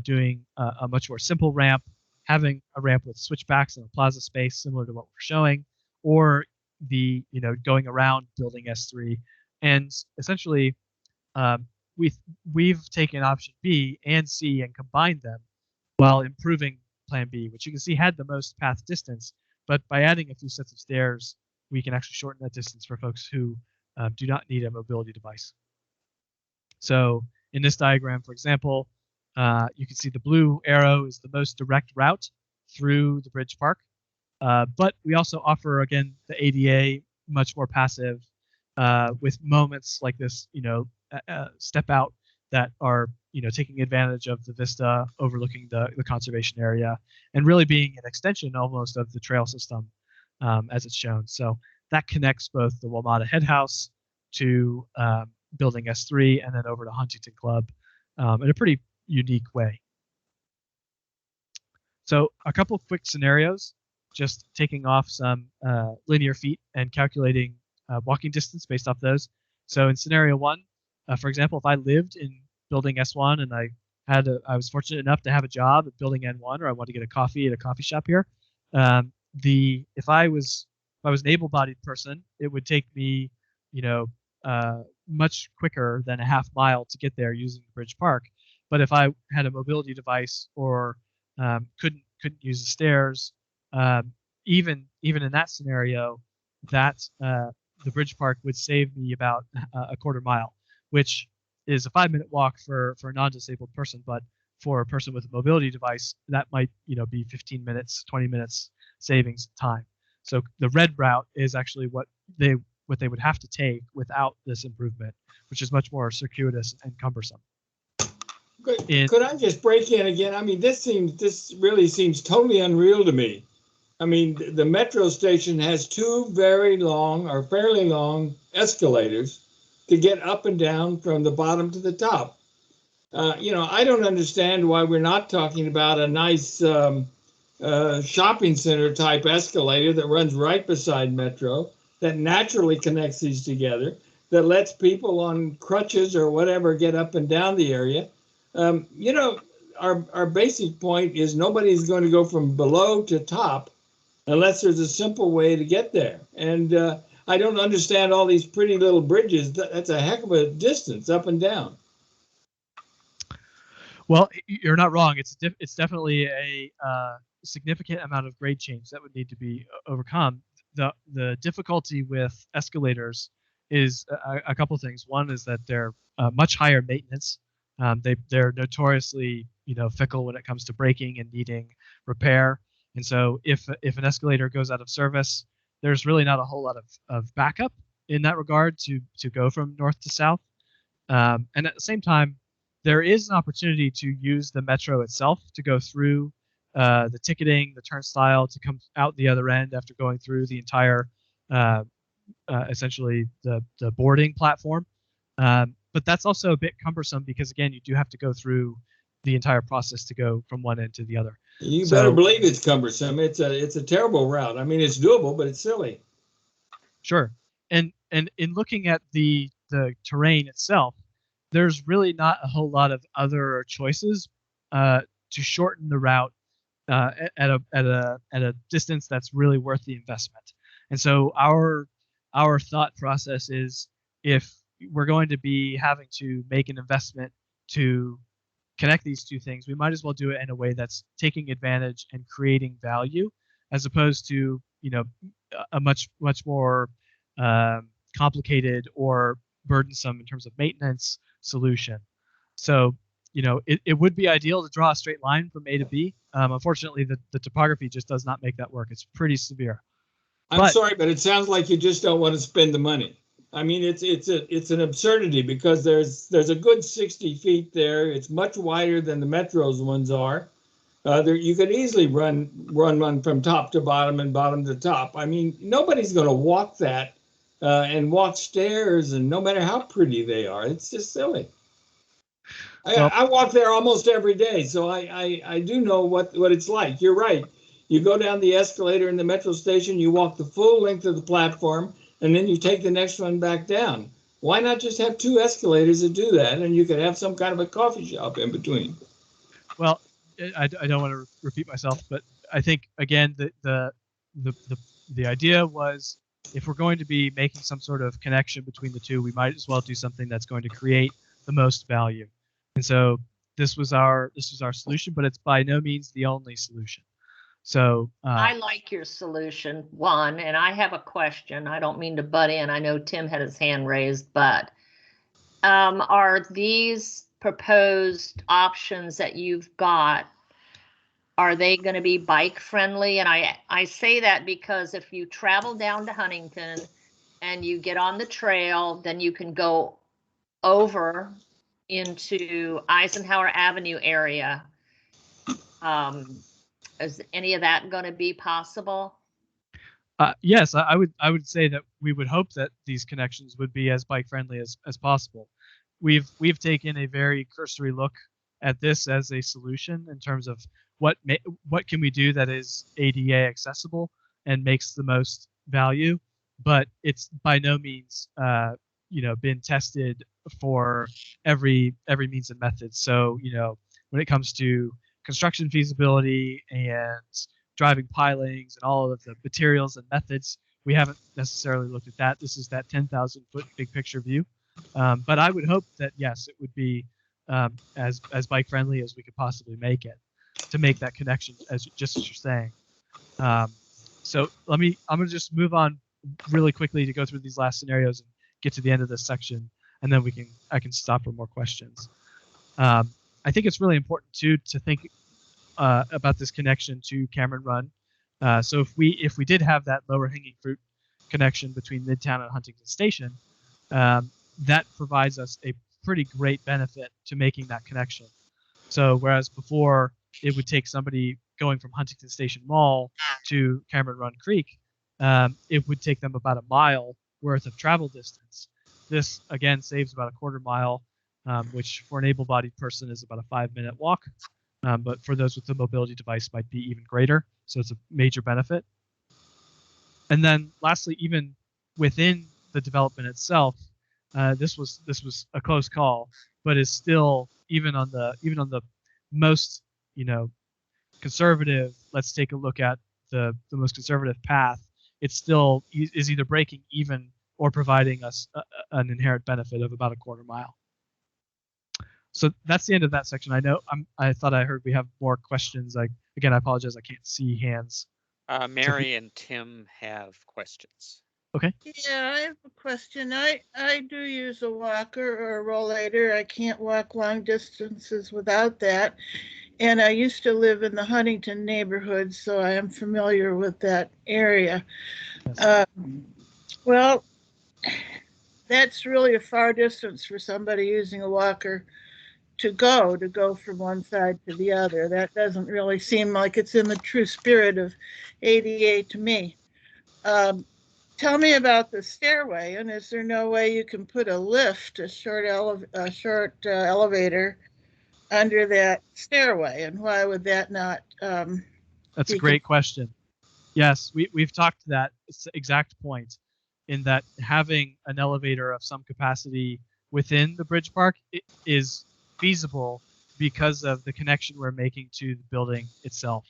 doing a much more simple ramp, having a ramp with switchbacks and a plaza space similar to what we're showing, or going around building S3. And essentially, we've taken option B and C and combined them while improving plan B, which you can see had the most path distance. But by adding a few sets of stairs, we can actually shorten that distance for folks who do not need a mobility device. So in this diagram, for example, you can see the blue arrow is the most direct route through the Bridge Park. But we also offer, again, the ADA much more passive with moments like this, step out that are, taking advantage of the vista overlooking the conservation area and really being an extension almost of the trail system as it's shown. So that connects both the WMATA head house to building S3 and then over to Huntington Club in a pretty unique way. So a couple quick scenarios, just taking off some linear feet and calculating walking distance based off those. So in scenario one, for example, if I lived in building S1 and I was fortunate enough to have a job at building N1, or I wanted to get a coffee at a coffee shop here, if I was an able-bodied person, it would take me, much quicker than a half mile to get there using the Bridge Park. But if I had a mobility device or couldn't use the stairs, even in that scenario, that the Bridge Park would save me about a quarter mile, which is a 5-minute walk for a non-disabled person, but for a person with a mobility device, that might be 15 minutes, 20 minutes savings time. So the red route is actually what they would have to take without this improvement, which is much more circuitous and cumbersome. Could I just break in again? I mean, this really seems totally unreal to me. I mean, the metro station has two very long or fairly long escalators to get up and down from the bottom to the top. I don't understand why we're not talking about a nice shopping center type escalator that runs right beside Metro, that naturally connects these together, that lets people on crutches or whatever get up and down the area. You know, our basic point is nobody's going to go from below to top unless there's a simple way to get there. And I don't understand all these pretty little bridges. That's a heck of a distance up and down. Well, you're not wrong. It's definitely a significant amount of grade change that would need to be overcome. The difficulty with escalators is a couple things. One is that they're much higher maintenance. They're notoriously fickle when it comes to braking and needing repair. And so if an escalator goes out of service, there's really not a whole lot of backup in that regard to go from north to south. And at the same time, there is an opportunity to use the metro itself to go through the ticketing, the turnstile, to come out the other end after going through the entire, essentially the boarding platform. But that's also a bit cumbersome because, again, you do have to go through the entire process to go from one end to the other. You better believe it's cumbersome. It's a terrible route. I mean, it's doable, but it's silly. Sure. And in looking at the terrain itself, there's really not a whole lot of other choices to shorten the route at a distance that's really worth the investment. And so our thought process is, if we're going to be having to make an investment to connect these two things, we might as well do it in a way that's taking advantage and creating value, as opposed to a much more complicated or burdensome in terms of maintenance solution. So it would be ideal to draw a straight line from A to B. Unfortunately, the topography just does not make that work. It's pretty severe. I'm sorry, but it sounds like you just don't want to spend the money. I mean, it's an absurdity because there's a good 60 feet there. It's much wider than the Metro's ones are. You could easily run from top to bottom and bottom to top. I mean, nobody's going to walk that and walk stairs, and no matter how pretty they are, it's just silly. I walk there almost every day, so I do know what it's like. You're right. You go down the escalator in the Metro station, you walk the full length of the platform, and then you take the next one back down. Why not just have two escalators that do that, and you could have some kind of a coffee shop in between? Well, I don't want to repeat myself, but I think, again, the idea was, if we're going to be making some sort of connection between the two, we might as well do something that's going to create the most value. And so this was our solution, but it's by no means the only solution. So I like your solution, one, and I have a question. I don't mean to butt in. I know Tim had his hand raised, but are these proposed options that you've got, are they going to be bike friendly? And I say that because if you travel down to Huntington and you get on the trail, then you can go over into Eisenhower Avenue area. Is any of that going to be possible? Yes, I would say that we would hope that these connections would be as bike friendly as possible. We've taken a very cursory look at this as a solution in terms of what can we do that is ADA accessible and makes the most value, but it's by no means been tested for every means and method. So when it comes to construction feasibility and driving pilings and all of the materials and methods, we haven't necessarily looked at that. This is that 10,000 foot big picture view. But I would hope that, yes, it would be as bike friendly as we could possibly make it to make that connection, as you're saying. So I'm going to just move on really quickly to go through these last scenarios and get to the end of this section, and then I can stop for more questions. I think it's really important too to think about this connection to Cameron Run. So if we did have that lower hanging fruit connection between Midtown and Huntington Station, that provides us a pretty great benefit to making that connection. So whereas before it would take somebody going from Huntington Station Mall to Cameron Run Creek, it would take them about a mile worth of travel distance. This again saves about a quarter mile, which for an able-bodied person is about a 5-minute walk. but for those with the mobility device might be even greater. So it's a major benefit. And then lastly, even within the development itself, this was a close call, but is still even on the most conservative. Let's take a look at the most conservative path. It still is either breaking even or providing us an inherent benefit of about a quarter mile. So that's the end of that section. I know I thought I heard we have more questions. Again, I apologize. I can't see hands. Mary and Tim have questions. Okay. Yeah, I have a question. I do use a walker or a rollator. I can't walk long distances without that. And I used to live in the Huntington neighborhood, so I am familiar with that area. Yes. Well, that's really a far distance for somebody using a walker to go from one side to the other. That doesn't really seem like it's in the true spirit of ADA to me. Tell me about the stairway, and is there no way you can put a lift, a short elevator under that stairway, and why would that not? That's a great question. Yes, we've talked to that exact point, in that having an elevator of some capacity within the bridge park is feasible because of the connection we're making to the building itself.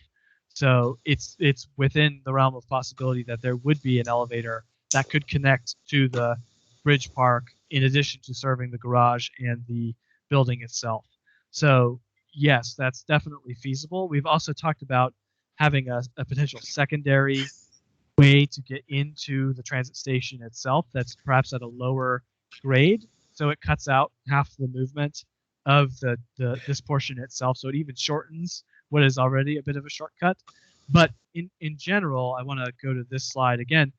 So it's within the realm of possibility that there would be an elevator that could connect to the bridge park in addition to serving the garage and the building itself. So yes, that's definitely feasible. We've also talked about having a potential secondary way to get into the transit station itself that's perhaps at a lower grade, so it cuts out half the movement of this portion itself, so it even shortens what is already a bit of a shortcut. But in general, I want to go to this slide again.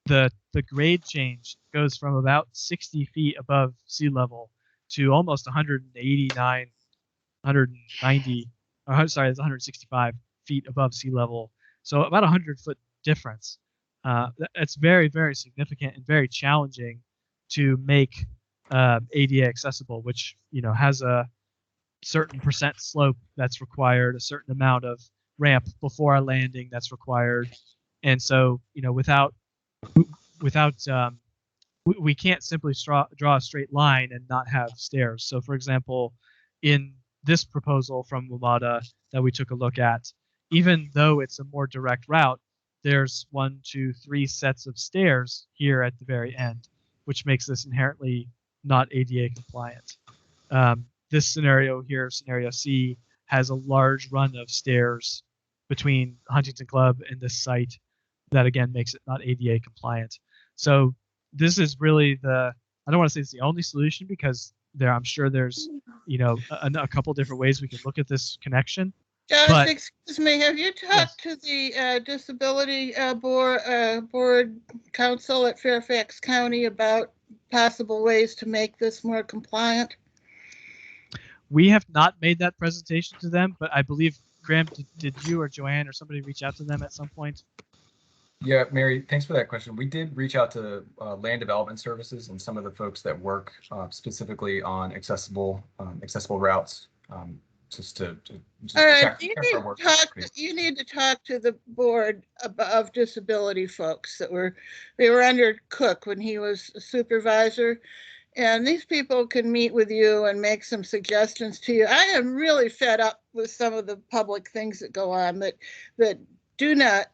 The grade change goes from about 60 feet above sea level to almost 189, 190, it's 165 feet above sea level. So about 100-foot difference. It's very, very significant and very challenging to make ADA accessible, which has a certain percent slope that's required, a certain amount of ramp before a landing that's required, and so without we can't simply draw a straight line and not have stairs. So for example, in this proposal from WMATA that we took a look at, even though it's a more direct route, there's 1, 2, 3 sets of stairs here at the very end, which makes this inherently not ADA compliant. This scenario here, scenario C, has a large run of stairs between Huntington Club and this site that again makes it not ADA compliant. So this is really I don't want to say it's the only solution, because I'm sure there's a couple different ways we could look at this connection. Josh, excuse me, have you talked to the disability board council at Fairfax County about possible ways to make this more compliant? We have not made that presentation to them, but I believe, Graham, did you or Joanne or somebody reach out to them at some point? Yeah, Mary, thanks for that question. We did reach out to Land Development Services and some of the folks that work specifically on accessible routes, just to check our work. You need to talk to the board of disability folks that were under Cook when he was a supervisor. And these people can meet with you and make some suggestions to you. I am really fed up with some of the public things that go on that do not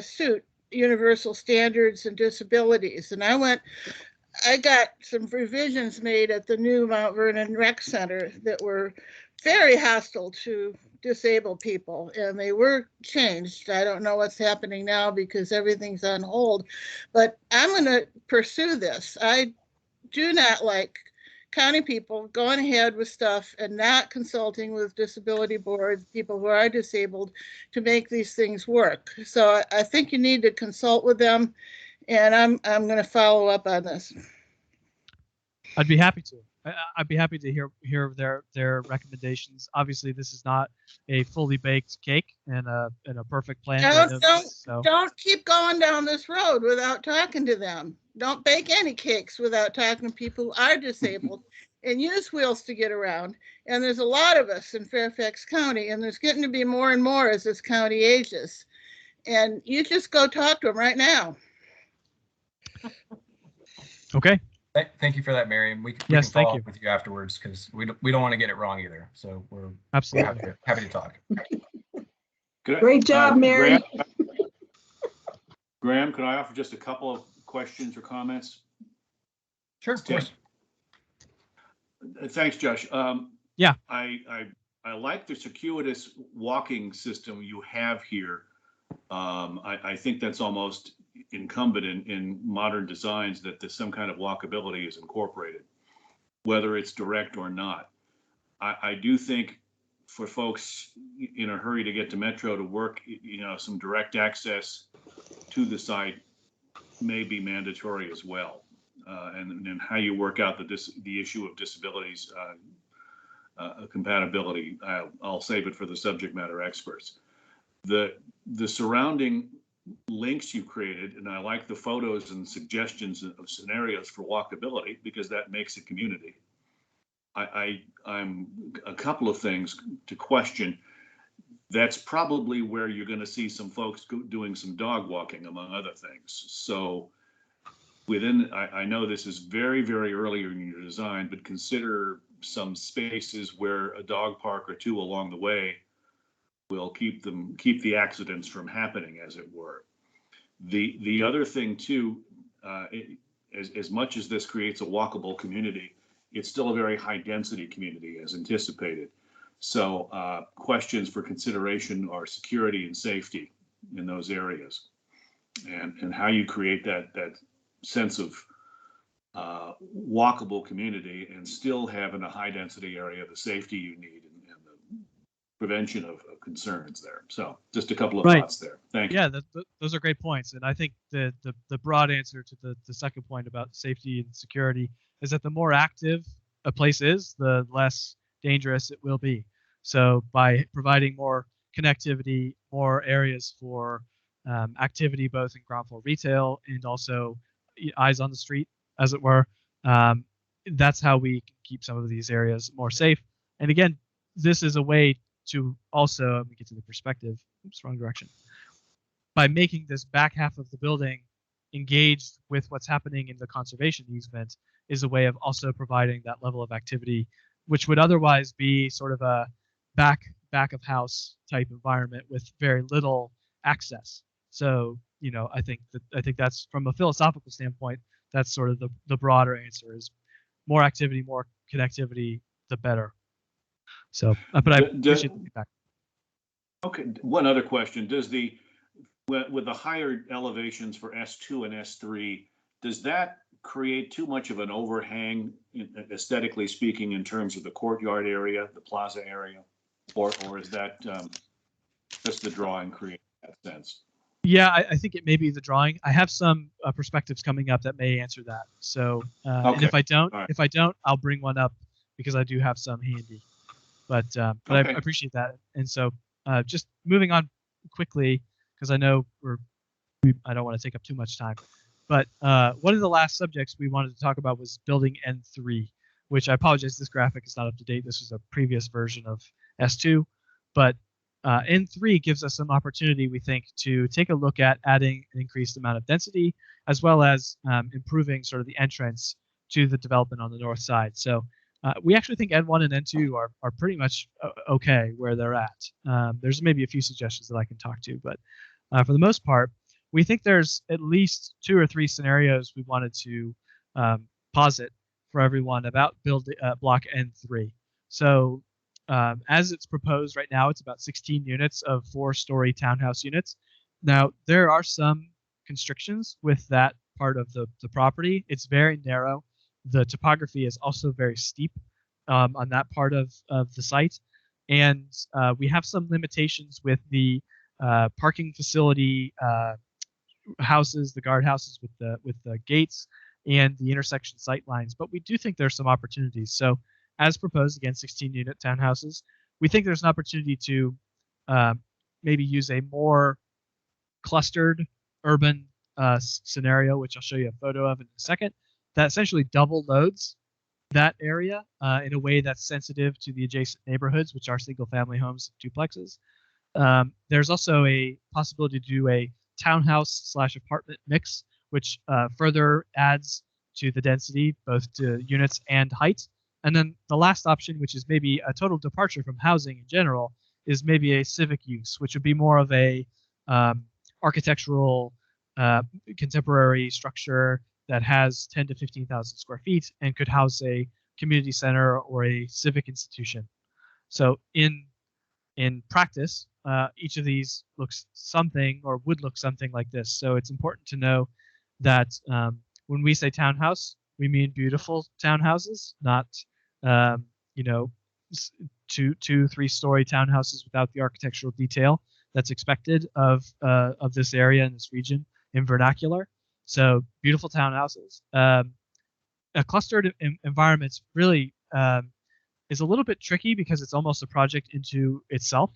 suit universal standards and disabilities. And I got some revisions made at the new Mount Vernon Rec Center that were very hostile to disabled people, and they were changed. I don't know what's happening now because everything's on hold, but I'm going to pursue this. I do not like county people going ahead with stuff and not consulting with disability boards, people who are disabled, to make these things work. So I think you need to consult with them, and I'm going to follow up on this. I'd be happy to. I'd be happy to hear their recommendations. Obviously, this is not a fully baked cake and a perfect plan. Don't keep going down this road without talking to them. Don't bake any cakes without talking to people who are disabled and use wheels to get around. And there's a lot of us in Fairfax County, and there's getting to be more and more as this county ages. And you just go talk to them right now. Okay. Thank you for that, Mary. We can follow up with you afterwards because we don't want to get it wrong either. So we're absolutely happy to talk. Great job, Mary. Graham, could I offer just a couple of questions or comments? Sure, of course. Thanks, Josh. Yeah. I like the circuitous walking system you have here. I think that's almost incumbent in modern designs that there's some kind of walkability is incorporated, whether it's direct or not. I do think for folks in a hurry to get to Metro to work, some direct access to the site may be mandatory as well. And how you work out the issue of disabilities compatibility, I'll save it for the subject matter experts. The surrounding links you created, and I like the photos and suggestions of scenarios for walkability because that makes a community. I'm a couple of things to question. That's probably where you're going to see some folks doing some dog walking, among other things. So I know this is very, very early in your design, but consider some spaces where a dog park or two along the way will keep the accidents from happening, as it were. The other thing too, as much as this creates a walkable community, it's still a very high density community as anticipated. So questions for consideration are security and safety in those areas, and how you create that sense of walkable community and still have in a high density area the safety you need and the prevention of concerns there. So just a couple of thoughts there. Thank you. Yeah, those are great points. And I think the broad answer to the second point about safety and security is that the more active a place is, the less dangerous it will be. So by providing more connectivity, more areas for activity, both in ground floor retail and also eyes on the street, as it were, that's how we can keep some of these areas more safe. And again, this is a way to also, let me get to the perspective, oops, wrong direction. By making this back half of the building engaged with what's happening in the conservation easement is a way of also providing that level of activity, which would otherwise be sort of a back of house type environment with very little access. So, I think that's, from a philosophical standpoint, that's sort of the broader answer is more activity, more connectivity, the better. So, but I appreciate the feedback. Okay, one other question. With the higher elevations for S2 and S3, does that create too much of an overhang, aesthetically speaking, in terms of the courtyard area, the plaza area? Or is that just the drawing creating that sense? Yeah, I think it may be the drawing. I have some perspectives coming up that may answer that. So, and if I don't, I'll bring one up because I do have some handy. But I appreciate that. And so, just moving on quickly, because I know I don't want to take up too much time. But one of the last subjects we wanted to talk about was building N3, which I apologize, this graphic is not up to date. This was a previous version of S2, but N3 gives us some opportunity, we think, to take a look at adding an increased amount of density, as well as improving sort of the entrance to the development on the north side. So we actually think N1 and N2 are pretty much okay where they're at. There's maybe a few suggestions that I can talk to, but for the most part, we think there's at least 2 or 3 scenarios we wanted to posit for everyone about block N3. So as it's proposed right now, it's about 16 units of 4-story townhouse units. Now, there are some constrictions with that part of the property. It's very narrow. The topography is also very steep on that part of the site. And we have some limitations with the parking facility houses, the guardhouses with the gates, and the intersection sight lines, but we do think there's some opportunities. So as proposed, again, 16-unit townhouses, we think there's an opportunity to maybe use a more clustered urban scenario, which I'll show you a photo of in a second, that essentially double loads that area in a way that's sensitive to the adjacent neighborhoods, which are single-family homes and duplexes. There's also a possibility to do a townhouse/apartment mix, which further adds to the density, both to units and height. And then the last option, which is maybe a total departure from housing in general, is maybe a civic use, which would be more of a architectural contemporary structure that has 10 to 15,000 square feet and could house a community center or a civic institution. So in practice, each of these looks something or would look something like this. So it's important to know that when we say townhouse, we mean beautiful townhouses, not you know, 2-3-story townhouses without the architectural detail that's expected of this area and this region in vernacular. So beautiful townhouses. A clustered environment really is a little bit tricky because it's almost a project into itself.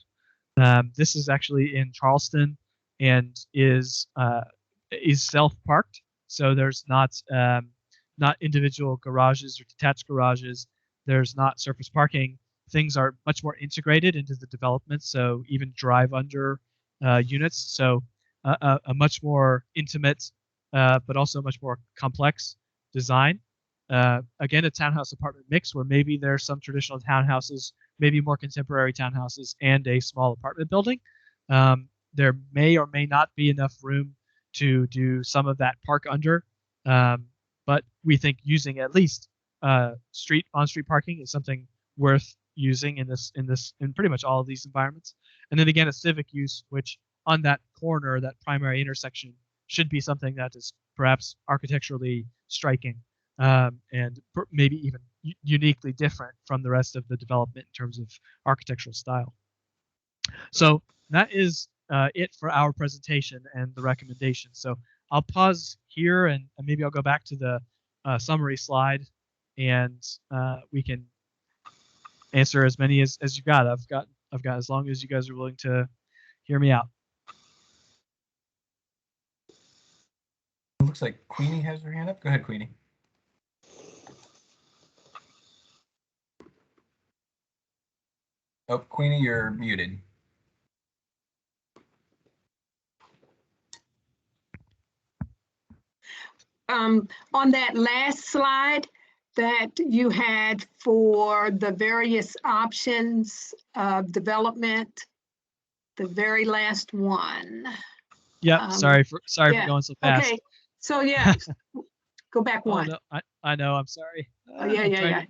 This is actually in Charleston and is self-parked, so there's not individual garages or detached garages. There's not surface parking. Things are much more integrated into the development, so even drive-under units. So a much more intimate, but also much more complex design. Again, a townhouse apartment mix where maybe there's some traditional townhouses, maybe more contemporary townhouses, and a small apartment building. There may or may not be enough room to do some of that park under, but we think using at least on-street parking is something worth using in pretty much all of these environments. And then again, a civic use, which on that corner, that primary intersection, should be something that is perhaps architecturally striking and maybe even uniquely different from the rest of the development in terms of architectural style. So that is it for our presentation and the recommendations. So I'll pause here and maybe I'll go back to the summary slide and we can answer as many as you've got. I've got as long as you guys are willing to hear me out. It looks like Queenie has her hand up. Go ahead, Queenie. Oh, Queenie, you're muted. On that last slide that you had for the various options of development, the very last one. Yeah, sorry for going so fast. Okay, so yeah, go back one. No, I know, I'm sorry. Oh, yeah.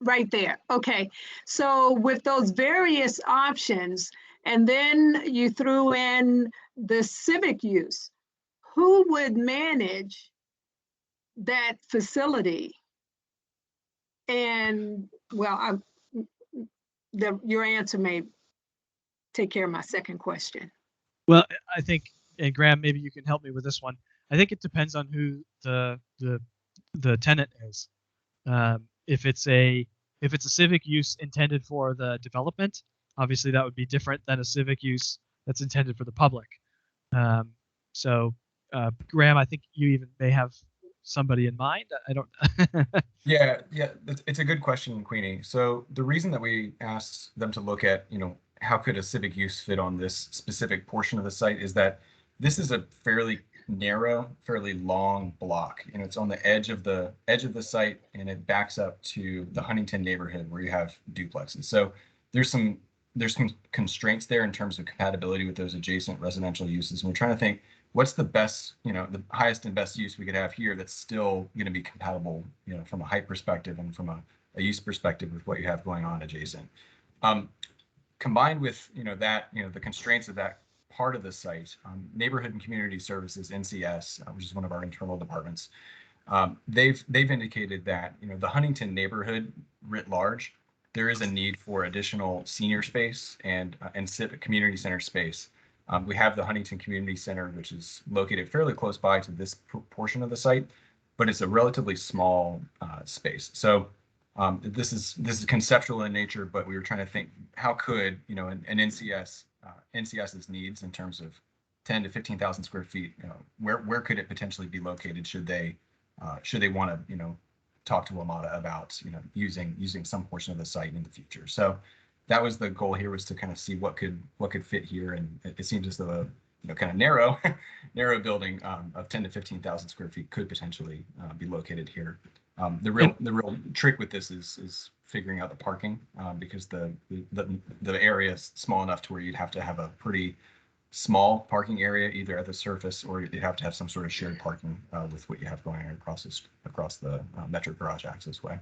Right there. Okay, so with those various options, and then you threw in the civic use, who would manage that facility? And well, your answer may take care of my second question. Well, I think, and Graham, maybe you can help me with this one. I think it depends on who the tenant is. If it's a civic use intended for the development, obviously that would be different than a civic use that's intended for the public. So Graham, I think you even may have somebody in mind. I don't. Yeah, it's a good question, Queenie. So the reason that we asked them to look at, how could a civic use fit on this specific portion of the site is that this is a fairly narrow, fairly long block, and it's on the edge of the site, and it backs up to the Huntington neighborhood where you have duplexes. So there's some constraints there in terms of compatibility with those adjacent residential uses. And we're trying to think what's the best, the highest and best use we could have here that's still going to be compatible, from a height perspective and from a use perspective with what you have going on adjacent. Combined with, the constraints of that part of the site, Neighborhood and Community Services, NCS, which is one of our internal departments, they've indicated that, the Huntington neighborhood writ large, there is a need for additional senior space and civic community center space We have the Huntington Community Center, which is located fairly close by to this portion of the site, but it's a relatively small space. So this is conceptual in nature, but we were trying to think how could an NCS's needs in terms of 10 to 15,000 square feet, where could it potentially be located should they want to talk to WMATA about using some portion of the site in the future. So that was the goal here, was to kind of see what could fit here, and it seems as though a kind of narrow building of 10 to 15,000 square feet could potentially be located here. The real trick with this is figuring out the parking, because the area is small enough to where you'd have to have a pretty small parking area either at the surface, or you'd have to have some sort of shared parking with what you have going across the Metro Garage access way.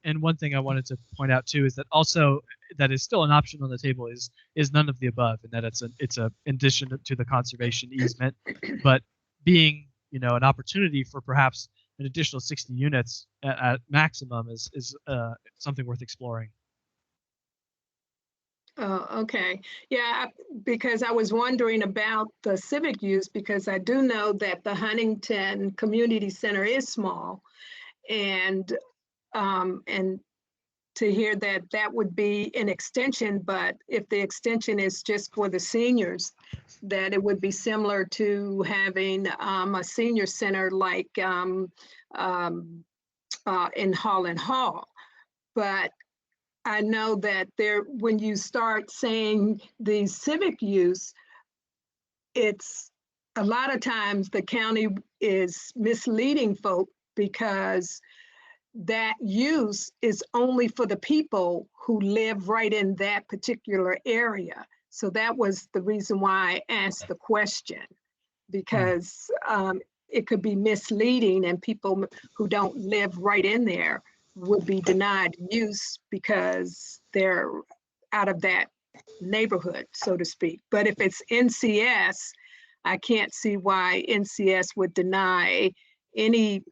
And one thing I wanted to point out too is that also that is still an option on the table is none of the above, and that it's a addition to the conservation easement, but being an opportunity for perhaps an additional 60 units at maximum is something worth exploring. Oh, okay. Yeah, because I was wondering about the civic use, because I do know that the Huntington Community Center is small, and to hear that would be an extension, but if the extension is just for the seniors, that it would be similar to having a senior center like in Holland Hall. But I know that when you start saying the civic use, it's a lot of times the county is misleading folk, because that use is only for the people who live right in that particular area. So that was the reason why I asked the question, because it could be misleading, and people who don't live right in there would be denied use because they're out of that neighborhood, so to speak. But if it's NCS, I can't see why NCS would deny any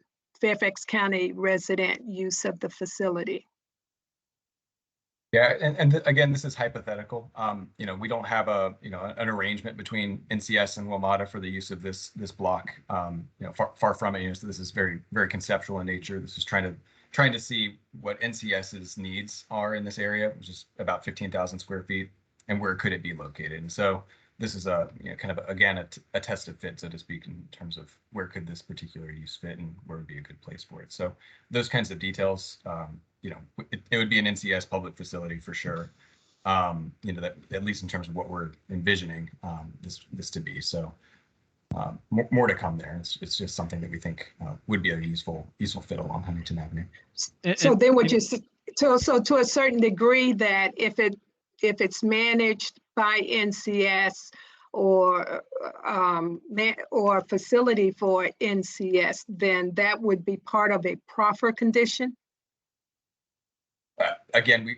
Fairfax County resident use of the facility. Yeah, and again, this is hypothetical. We don't have an arrangement between NCS and WMATA for the use of this block. Far from it. So this is very, very conceptual in nature. This is trying to see what NCS's needs are in this area, which is about 15,000 square feet, and where could it be located. And so this is again a test of fit, so to speak, in terms of where could this particular use fit and where would be a good place for it. So those kinds of details, it would be an NCS public facility for sure. That at least in terms of what we're envisioning this to be. So more to come there. It's just something that we think would be a useful fit along Huntington Avenue. So then what you so to a certain degree, that if it's managed by NCS or a facility for NCS, then that would be part of a proffer condition? Again,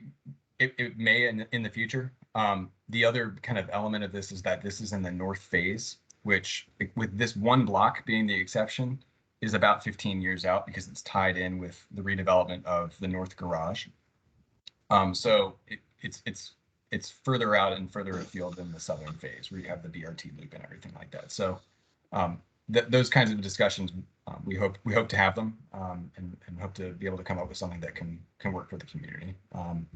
it may in the future. The other kind of element of this is that this is in the north phase, which, with this one block being the exception, is about 15 years out, because it's tied in with the redevelopment of the north garage. So it's further out and further afield than the southern phase, where you have the BRT loop and everything like that. So those kinds of discussions, we hope to have them, and hope to be able to come up with something that can work for the community.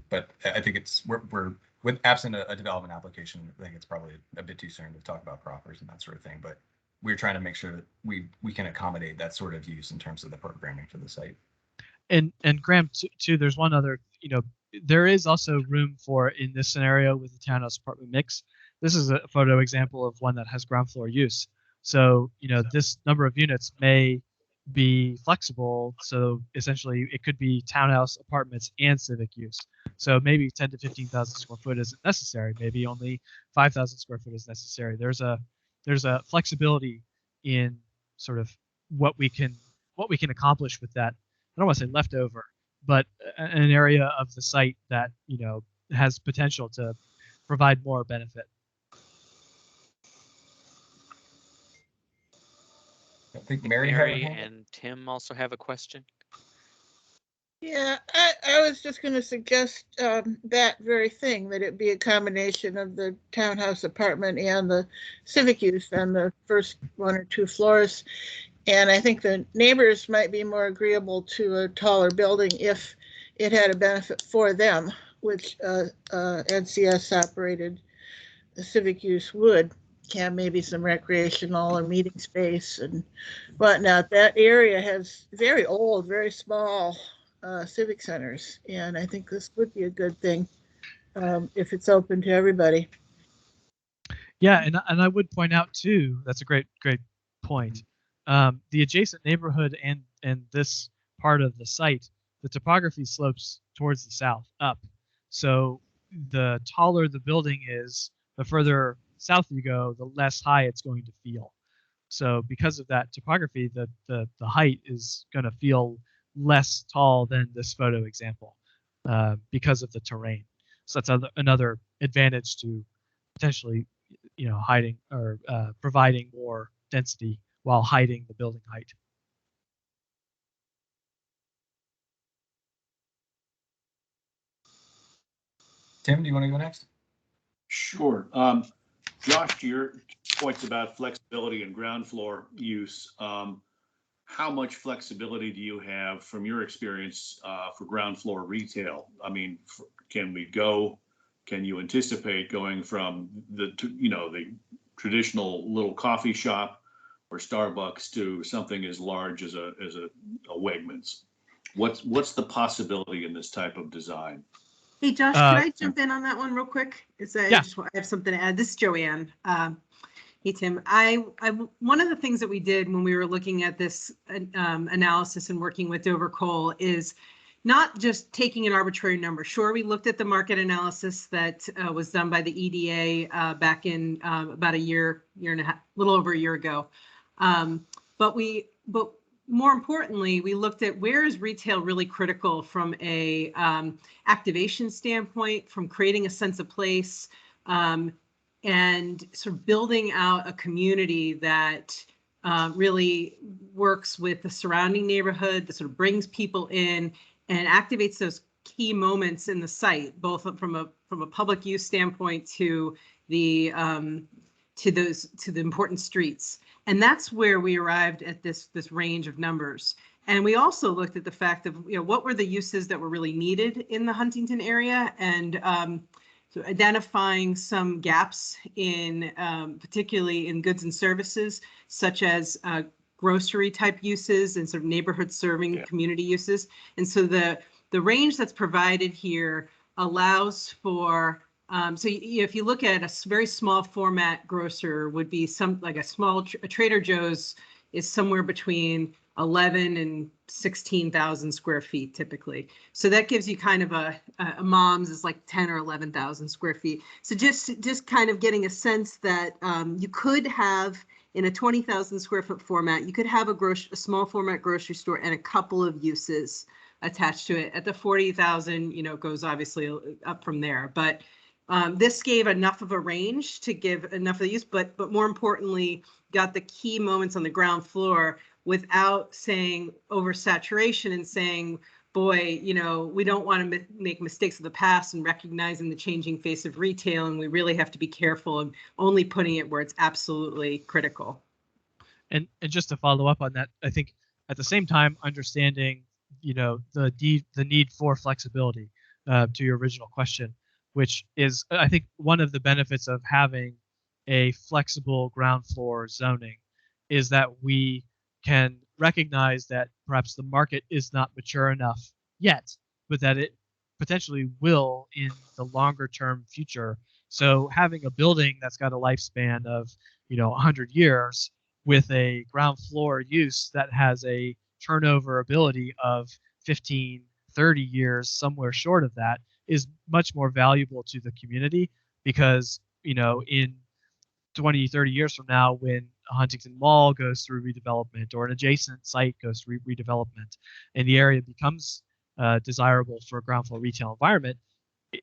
But I think we're with absent a development application, I think it's probably a bit too soon to talk about proffers and that sort of thing. But we're trying to make sure that we can accommodate that sort of use in terms of the programming for the site. And Graham, too, there's one other, there is also room for, in this scenario with the townhouse apartment mix, this is a photo example of one that has ground floor use. So, this number of units may be flexible. So essentially it could be townhouse apartments and civic use. So maybe 10 to 15,000 square foot isn't necessary. Maybe only 5,000 square foot is necessary. There's a flexibility in sort of what we can accomplish with that. I don't want to say leftover, but an area of the site that, has potential to provide more benefit. I think Mary Mary and Tim also have a question. Yeah, I was just going to suggest that very thing, that it be a combination of the townhouse apartment and the civic use on the first 1 or 2 floors. And I think the neighbors might be more agreeable to a taller building if it had a benefit for them, which NCS operated the civic use would. Have maybe some recreational or meeting space and whatnot. That area has very old, very small civic centers, and I think this would be a good thing if it's open to everybody. Yeah, and I would point out too, that's a great point. The adjacent neighborhood and this part of the site, the topography slopes towards the south up. So the taller the building is, the further south you go, the less high it's going to feel. So because of that topography, the height is going to feel less tall than this photo example because of the terrain. So that's another advantage to potentially, hiding or providing more density while hiding the building height. Tim, do you want to go next? Sure. Josh, to your points about flexibility and ground floor use, how much flexibility do you have from your experience for ground floor retail? I mean, can you anticipate going from the traditional little coffee shop or Starbucks to something as large as a Wegmans? What's the possibility in this type of design? Hey, Josh, could I jump in on that one real quick? Yeah. I have something to add. This is Joanne. Hey, Tim. One of the things that we did when we were looking at this analysis and working with Dover Cole is not just taking an arbitrary number. Sure, we looked at the market analysis that was done by the EDA back in about a year and a half, a little over a year ago. But more importantly, we looked at where is retail really critical from a activation standpoint, from creating a sense of place, and sort of building out a community that really works with the surrounding neighborhood, that sort of brings people in and activates those key moments in the site, both from a public use standpoint to the important streets. And that's where we arrived at this range of numbers. And we also looked at the fact of, what were the uses that were really needed in the Huntington area, and so identifying some gaps in, particularly in goods and services, such as grocery type uses and sort of neighborhood serving community uses. And so the range that's provided here allows for, if you look at a very small format grocer would be a Trader Joe's is somewhere between 11 and 16,000 square feet typically. So that gives you kind of a Mom's is like 10 or 11,000 square feet. So just kind of getting a sense that you could have in a 20,000 square foot format, you could have a small format grocery store and a couple of uses attached to it. At the 40,000, it goes obviously up from there. But this gave enough of a range to give enough of the use, but more importantly, got the key moments on the ground floor without saying oversaturation and saying, boy, we don't want to make mistakes of the past and recognizing the changing face of retail. And we really have to be careful and only putting it where it's absolutely critical. And just to follow up on that, I think at the same time, understanding, the need for flexibility to your original question, which is, I think, one of the benefits of having a flexible ground floor zoning is that we can recognize that perhaps the market is not mature enough yet, but that it potentially will in the longer term future. So having a building that's got a lifespan of 100 years with a ground floor use that has a turnover ability of 15, 30 years, somewhere short of that, is much more valuable to the community, because in 20, 30 years from now, when Huntington Mall goes through redevelopment or an adjacent site goes through redevelopment and the area becomes desirable for a ground floor retail environment,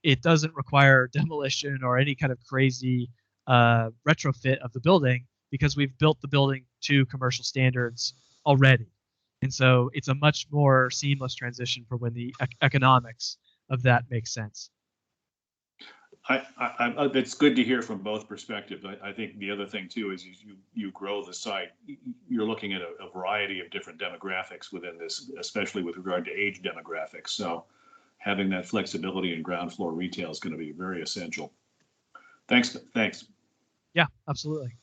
it doesn't require demolition or any kind of crazy retrofit of the building, because we've built the building to commercial standards already. And so it's a much more seamless transition for when the economics of that makes sense. It's good to hear from both perspectives. I think the other thing too is you grow the site. You're looking at a variety of different demographics within this, especially with regard to age demographics. So having that flexibility in ground floor retail is going to be very essential. Thanks. Yeah, absolutely.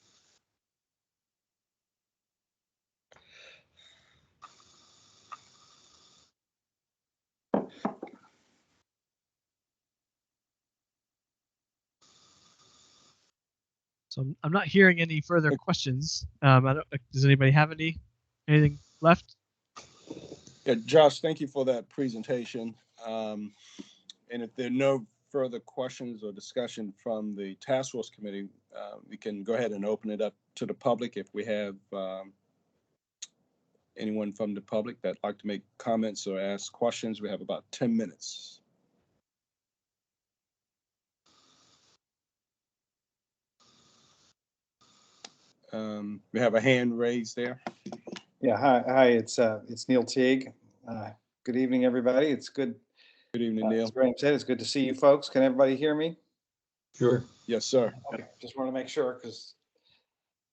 So I'm not hearing any further questions. Does anybody have anything left? Yeah, Josh, thank you for that presentation. And if there are no further questions or discussion from the task force committee, we can go ahead and open it up to the public. If we have anyone from the public that'd like to make comments or ask questions, we have about 10 minutes. We have a hand raised there. Yeah, hi. It's Neil Teague. Good evening, everybody. It's good. Good evening, Neil. As Graham said, it's good to see you folks. Can everybody hear me? Sure. Yes, sir. Okay. Just want to make sure, because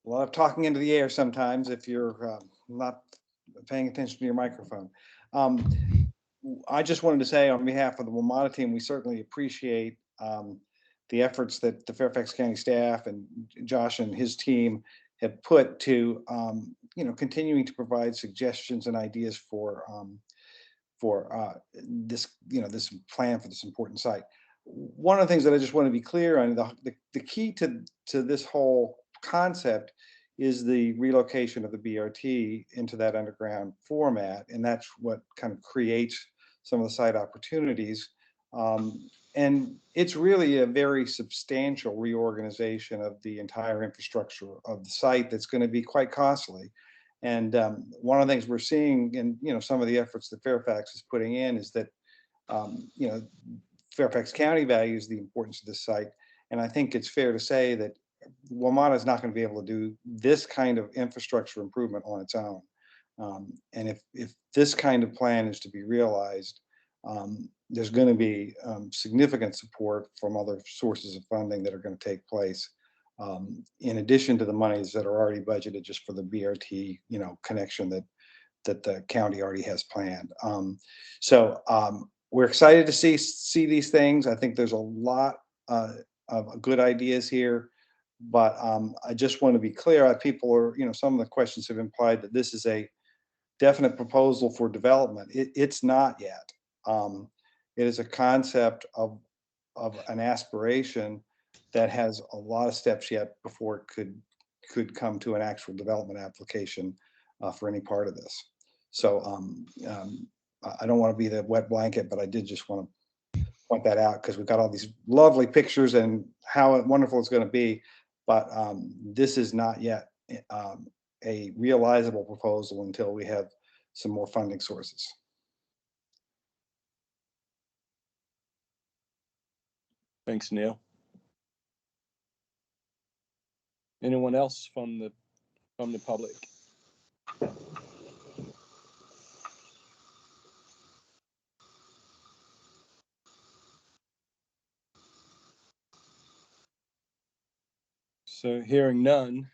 a lot of talking into the air sometimes if you're not paying attention to your microphone. I just wanted to say on behalf of the WMATA team, we certainly appreciate the efforts that the Fairfax County staff and Josh and his team have put to continuing to provide suggestions and ideas for this this plan for this important site. One of the things that I just want to be clear on, the key to this whole concept is the relocation of the BRT into that underground format, and that's what kind of creates some of the site opportunities. And it's really a very substantial reorganization of the entire infrastructure of the site that's going to be quite costly. And one of the things we're seeing in some of the efforts that Fairfax is putting in is that Fairfax County values the importance of this site, and I think it's fair to say that WMATA is not going to be able to do this kind of infrastructure improvement on its own. And if this kind of plan is to be realized, there's going to be significant support from other sources of funding that are going to take place, in addition to the monies that are already budgeted just for the BRT, connection that the county already has planned. So we're excited to see these things. I think there's a lot of good ideas here, but I just want to be clear. People are, some of the questions have implied that this is a definite proposal for development. It's not yet. It is a concept of an aspiration that has a lot of steps yet before it could come to an actual development application for any part of this. So I don't want to be the wet blanket, but I did just want to point that out because we've got all these lovely pictures and how wonderful it's going to be, but this is not yet a realizable proposal until we have some more funding sources. Thanks, Neil. Anyone else from the public? So hearing none,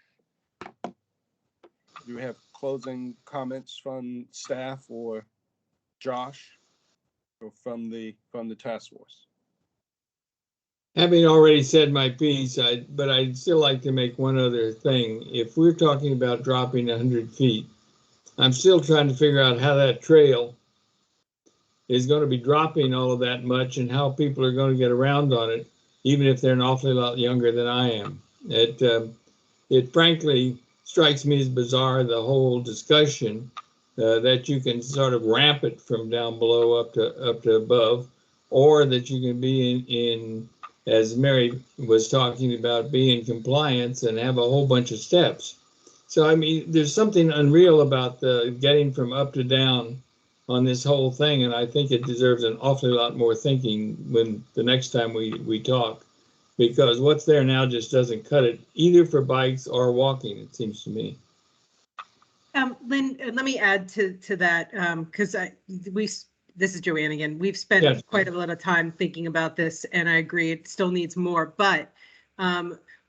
do we have closing comments from staff or Josh or from the task force? Having already said my piece, but I'd still like to make one other thing. If we're talking about dropping 100 feet, I'm still trying to figure out how that trail is going to be dropping all of that much and how people are going to get around on it, even if they're an awfully lot younger than I am. It frankly strikes me as bizarre, the whole discussion that you can sort of ramp it from down below up to above, or that you can be in as Mary was talking about, be in compliance and have a whole bunch of steps. So, I mean, there's something unreal about the getting from up to down on this whole thing, and I think it deserves an awfully lot more thinking when the next time we talk, because what's there now just doesn't cut it, either for bikes or walking, it seems to me. Lynn, let me add to that, because this is Joanne again. We've spent Yes. quite a lot of time thinking about this, and I agree it still needs more. But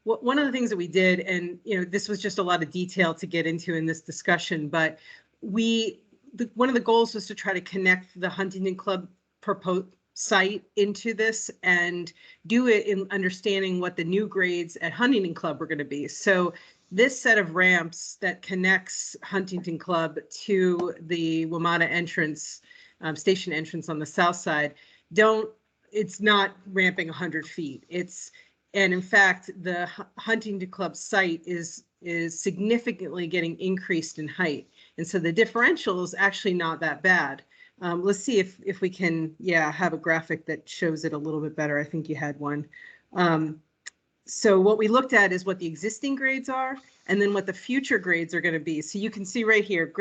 one of the things that we did, and this was just a lot of detail to get into in this discussion, but one of the goals was to try to connect the Huntington Club proposed site into this and do it in understanding what the new grades at Huntington Club were going to be. So this set of ramps that connects Huntington Club to the WMATA entrance, station entrance on the south side, it's not ramping 100 feet. And in fact, the Huntington Club site is significantly getting increased in height. And so the differential is actually not that bad. Let's see if we can, have a graphic that shows it a little bit better. I think you had one. So what we looked at is what the existing grades are, and then what the future grades are going to be. So you can see right here,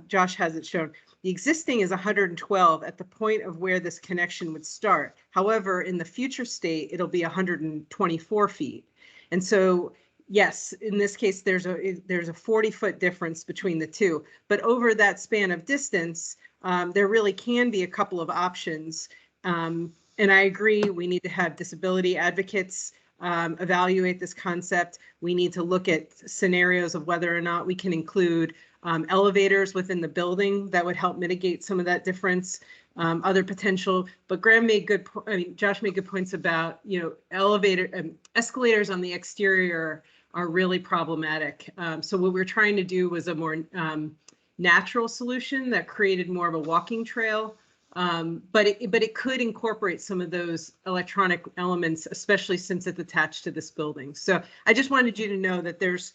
Josh has it shown. The existing is 112 at the point of where this connection would start. However, in the future state, it'll be 124 feet. And so, yes, in this case, there's a 40-foot difference between the two. But over that span of distance, there really can be a couple of options. And I agree, we need to have disability advocates evaluate this concept. We need to look at scenarios of whether or not we can include elevators within the building that would help mitigate some of that difference, other potential. But Josh made good points about, escalators on the exterior are really problematic. So what we're trying to do was a more natural solution that created more of a walking trail. But it could incorporate some of those electronic elements, especially since it's attached to this building. So I just wanted you to know that there's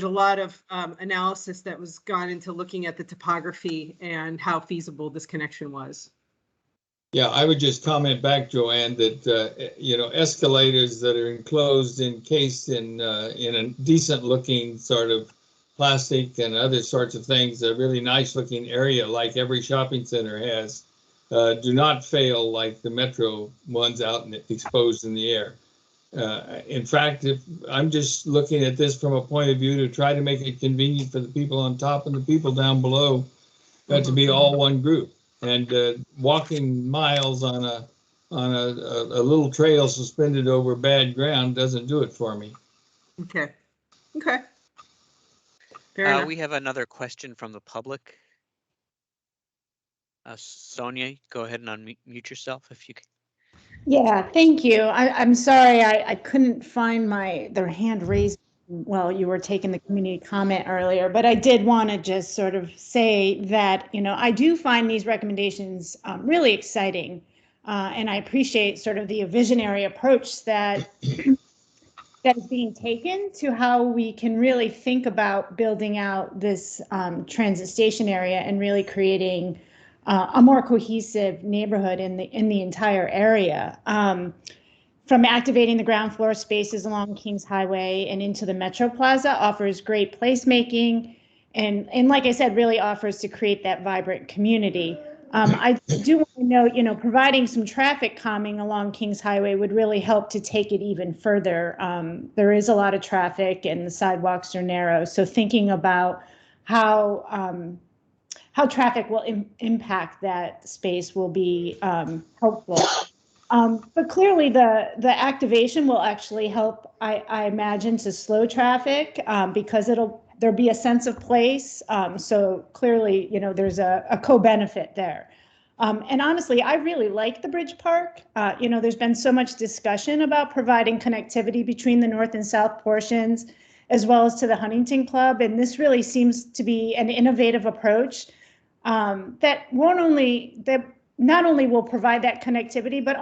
a lot of analysis that was gone into looking at the topography and how feasible this connection was. Yeah, I would just comment back, Joanne, that escalators that are encased in a decent looking sort of plastic and other sorts of things, a really nice looking area like every shopping center has, do not fail like the metro ones out and exposed in the air. In fact, if I'm just looking at this from a point of view to try to make it convenient for the people on top and the people down below, to be all one group, and walking miles on a little trail suspended over bad ground doesn't do it for me. Okay. Fair enough. We have another question from the public. Sonia, go ahead and unmute yourself if you can. Yeah, thank you. I'm sorry I couldn't find their hand raised while you were taking the community comment earlier, but I did want to just sort of say that, I do find these recommendations really exciting, and I appreciate sort of the visionary approach that is being taken to how we can really think about building out this transit station area and really creating a more cohesive neighborhood in the entire area. From activating the ground floor spaces along Kings Highway and into the Metro Plaza offers great placemaking, and like I said, really offers to create that vibrant community. I do want to note, providing some traffic calming along Kings Highway would really help to take it even further. There is a lot of traffic and the sidewalks are narrow, so thinking about how traffic will impact that space will be helpful. But clearly the activation will actually help, I imagine, to slow traffic because there'll be a sense of place. So clearly, there's a co-benefit there. And honestly, I really like the Bridge Park. There's been so much discussion about providing connectivity between the north and south portions, as well as to the Huntington Club. And this really seems to be an innovative approach that not only will provide that connectivity, but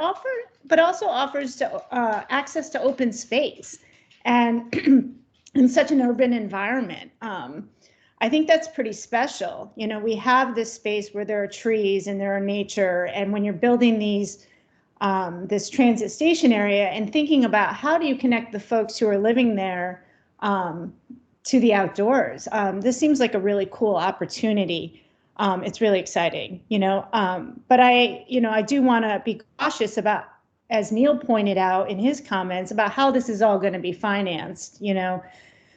also offers access to open space and in such an urban environment. I think that's pretty special. We have this space where there are trees and there are nature, and when you're building this transit station area and thinking about how do you connect the folks who are living there to the outdoors, this seems like a really cool opportunity. It's really exciting, but I do want to be cautious about, as Neil pointed out in his comments, about how this is all going to be financed,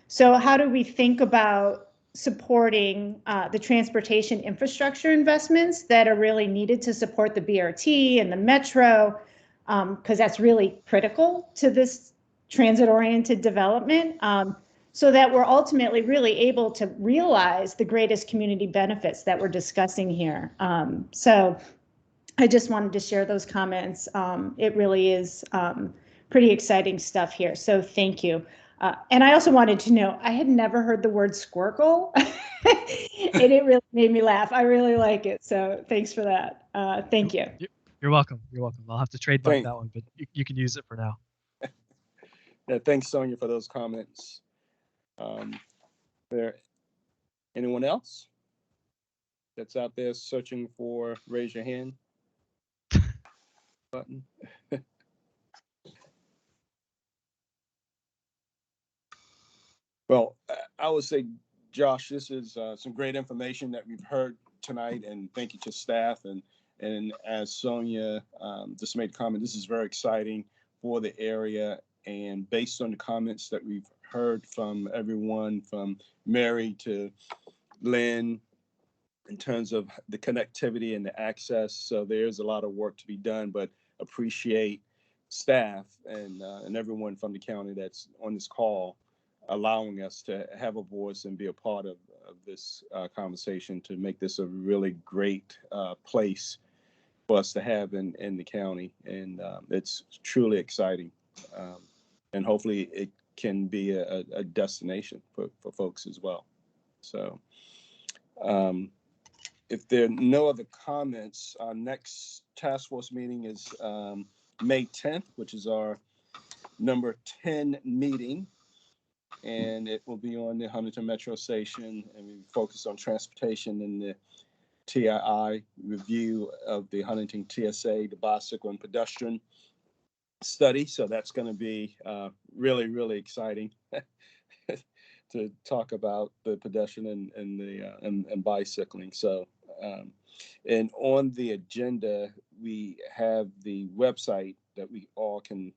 So how do we think about supporting the transportation infrastructure investments that are really needed to support the BRT and the metro, because that's really critical to this transit-oriented development, so that we're ultimately really able to realize the greatest community benefits that we're discussing here. So I just wanted to share those comments. It really is pretty exciting stuff here. So thank you. And I also wanted to know, I had never heard the word squircle, and it really made me laugh. I really like it. So thanks for that. Thank you. You're welcome. You're welcome. I'll have to trademark that one, but you can use it for now. Yeah, thanks, Sonia, for those comments. There, anyone else that's out there searching for raise your hand button? Well, I would say, Josh, this is some great information that we've heard tonight, and thank you to staff. And as Sonia just made a comment, this is very exciting for the area. And based on the comments that we've heard from everyone, from Mary to Lynn, in terms of the connectivity and the access, so there's a lot of work to be done, but appreciate staff and everyone from the county that's on this call, allowing us to have a voice and be a part of this conversation to make this a really great place for us to have in the county. And it's truly exciting. And hopefully it can be a destination for folks as well. So if there are no other comments, our next task force meeting is May 10th, which is our number 10 meeting. And it will be on the Huntington Metro Station, and we focus on transportation and the TII review of the Huntington TSA, the bicycle and pedestrian study. So that's going to be really, really exciting to talk about the pedestrian and bicycling. So, and on the agenda, we have the website that we all can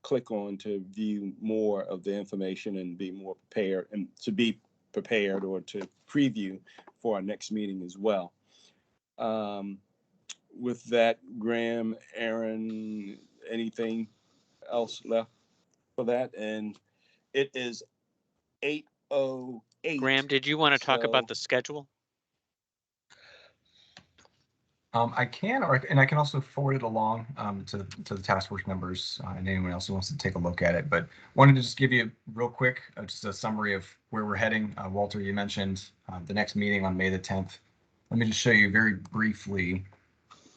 click on to view more of the information and be more prepared, and to be prepared or to preview for our next meeting as well. With that, Graham, Aaron, anything else left for that? And it is 8:08. Graham, did you want to talk about the schedule? I can, and I can also forward it along to the task force members and anyone else who wants to take a look at it. But wanted to just give you real quick, just a summary of where we're heading. Walter, you mentioned the next meeting on May the 10th. Let me just show you very briefly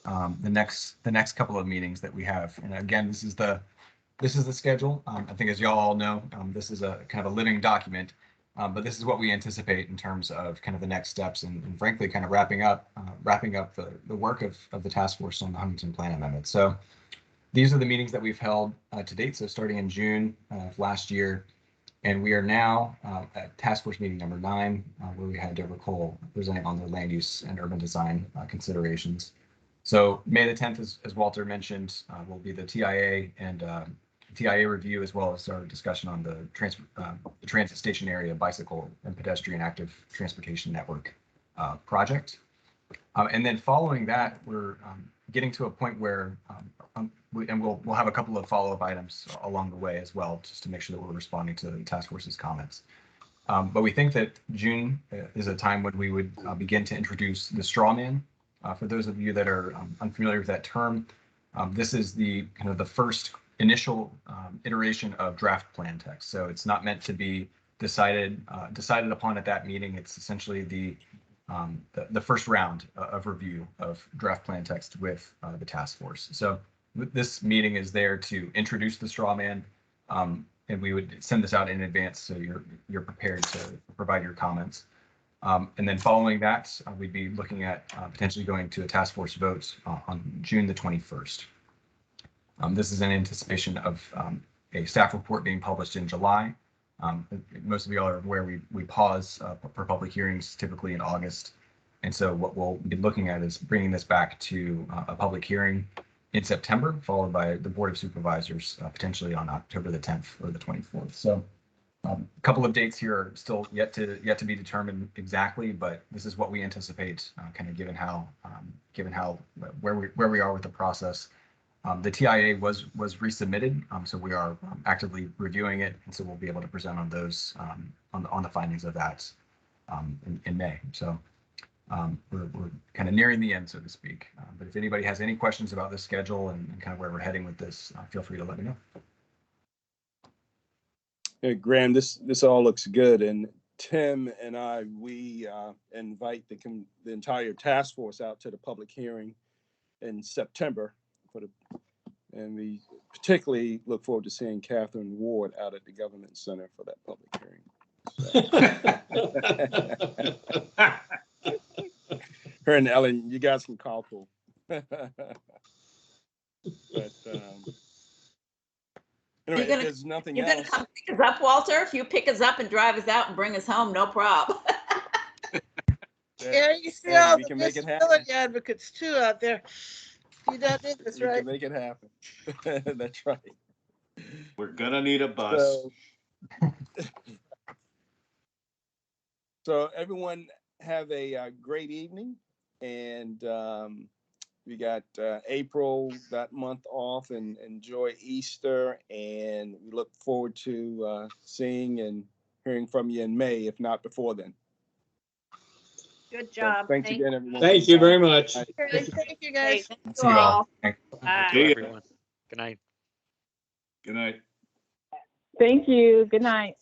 the next couple of meetings that we have. And again, this is the schedule. I think, as y'all all know, this is a kind of a living document. But this is what we anticipate in terms of kind of the next steps and frankly, kind of wrapping up the work of the task force on the Huntington Plan Amendment. So these are the meetings that we've held to date. So starting in June of last year, and we are now at task force meeting number 9, where we had Deborah Cole presenting on the land use and urban design considerations. So May the 10th, as Walter mentioned, will be the TIA and TIA review, as well as our discussion on the transit station area bicycle and pedestrian active transportation network project. And then following that, we're getting to a point where, we'll have a couple of follow-up items along the way as well, just to make sure that we're responding to the task force's comments. But we think that June is a time when we would begin to introduce the straw man. For those of you that are unfamiliar with that term, this is the kind of the first initial iteration of draft plan text. So it's not meant to be decided upon at that meeting. It's essentially the first round of review of draft plan text with the task force. So this meeting is there to introduce the straw man, and we would send this out in advance so you're prepared to provide your comments. And then following that, we'd be looking at potentially going to a task force vote on June the 21st. This is in anticipation of a staff report being published in July. Most of you are aware we pause for public hearings typically in August. And so what we'll be looking at is bringing this back to a public hearing in September, followed by the Board of Supervisors potentially on October the 10th or the 24th. So A couple of dates here are still yet to be determined exactly, but this is what we anticipate, kind of given how where we are with the process. The TIA was resubmitted, so we are actively reviewing it, and so we'll be able to present on those on the findings of that in May. So we're kind of nearing the end, so to speak. But if anybody has any questions about the schedule and kind of where we're heading with this, feel free to let me know. Hey, Graham, this all looks good, and Tim and I, we invite the entire task force out to the public hearing in September and we particularly look forward to seeing Catherine Ward out at the Government Center for that public hearing. Her and Ellen, you guys can carpool. But anyway, if there's nothing else. You're gonna come pick us up, Walter? If you pick us up and drive us out and bring us home, no problem. Yeah, you see all the disability advocates too out there. You don't need this, right? You can make it happen. That's right. We're gonna need a bus. So everyone have a great evening, and we got April that month off, and enjoy Easter, and we look forward to seeing and hearing from you in May, if not before then. Good job. Thanks again, everyone. Thank you very much. Thank you, guys. See you all. Bye. See you, everyone. Good night. Good night. Thank you. Good night.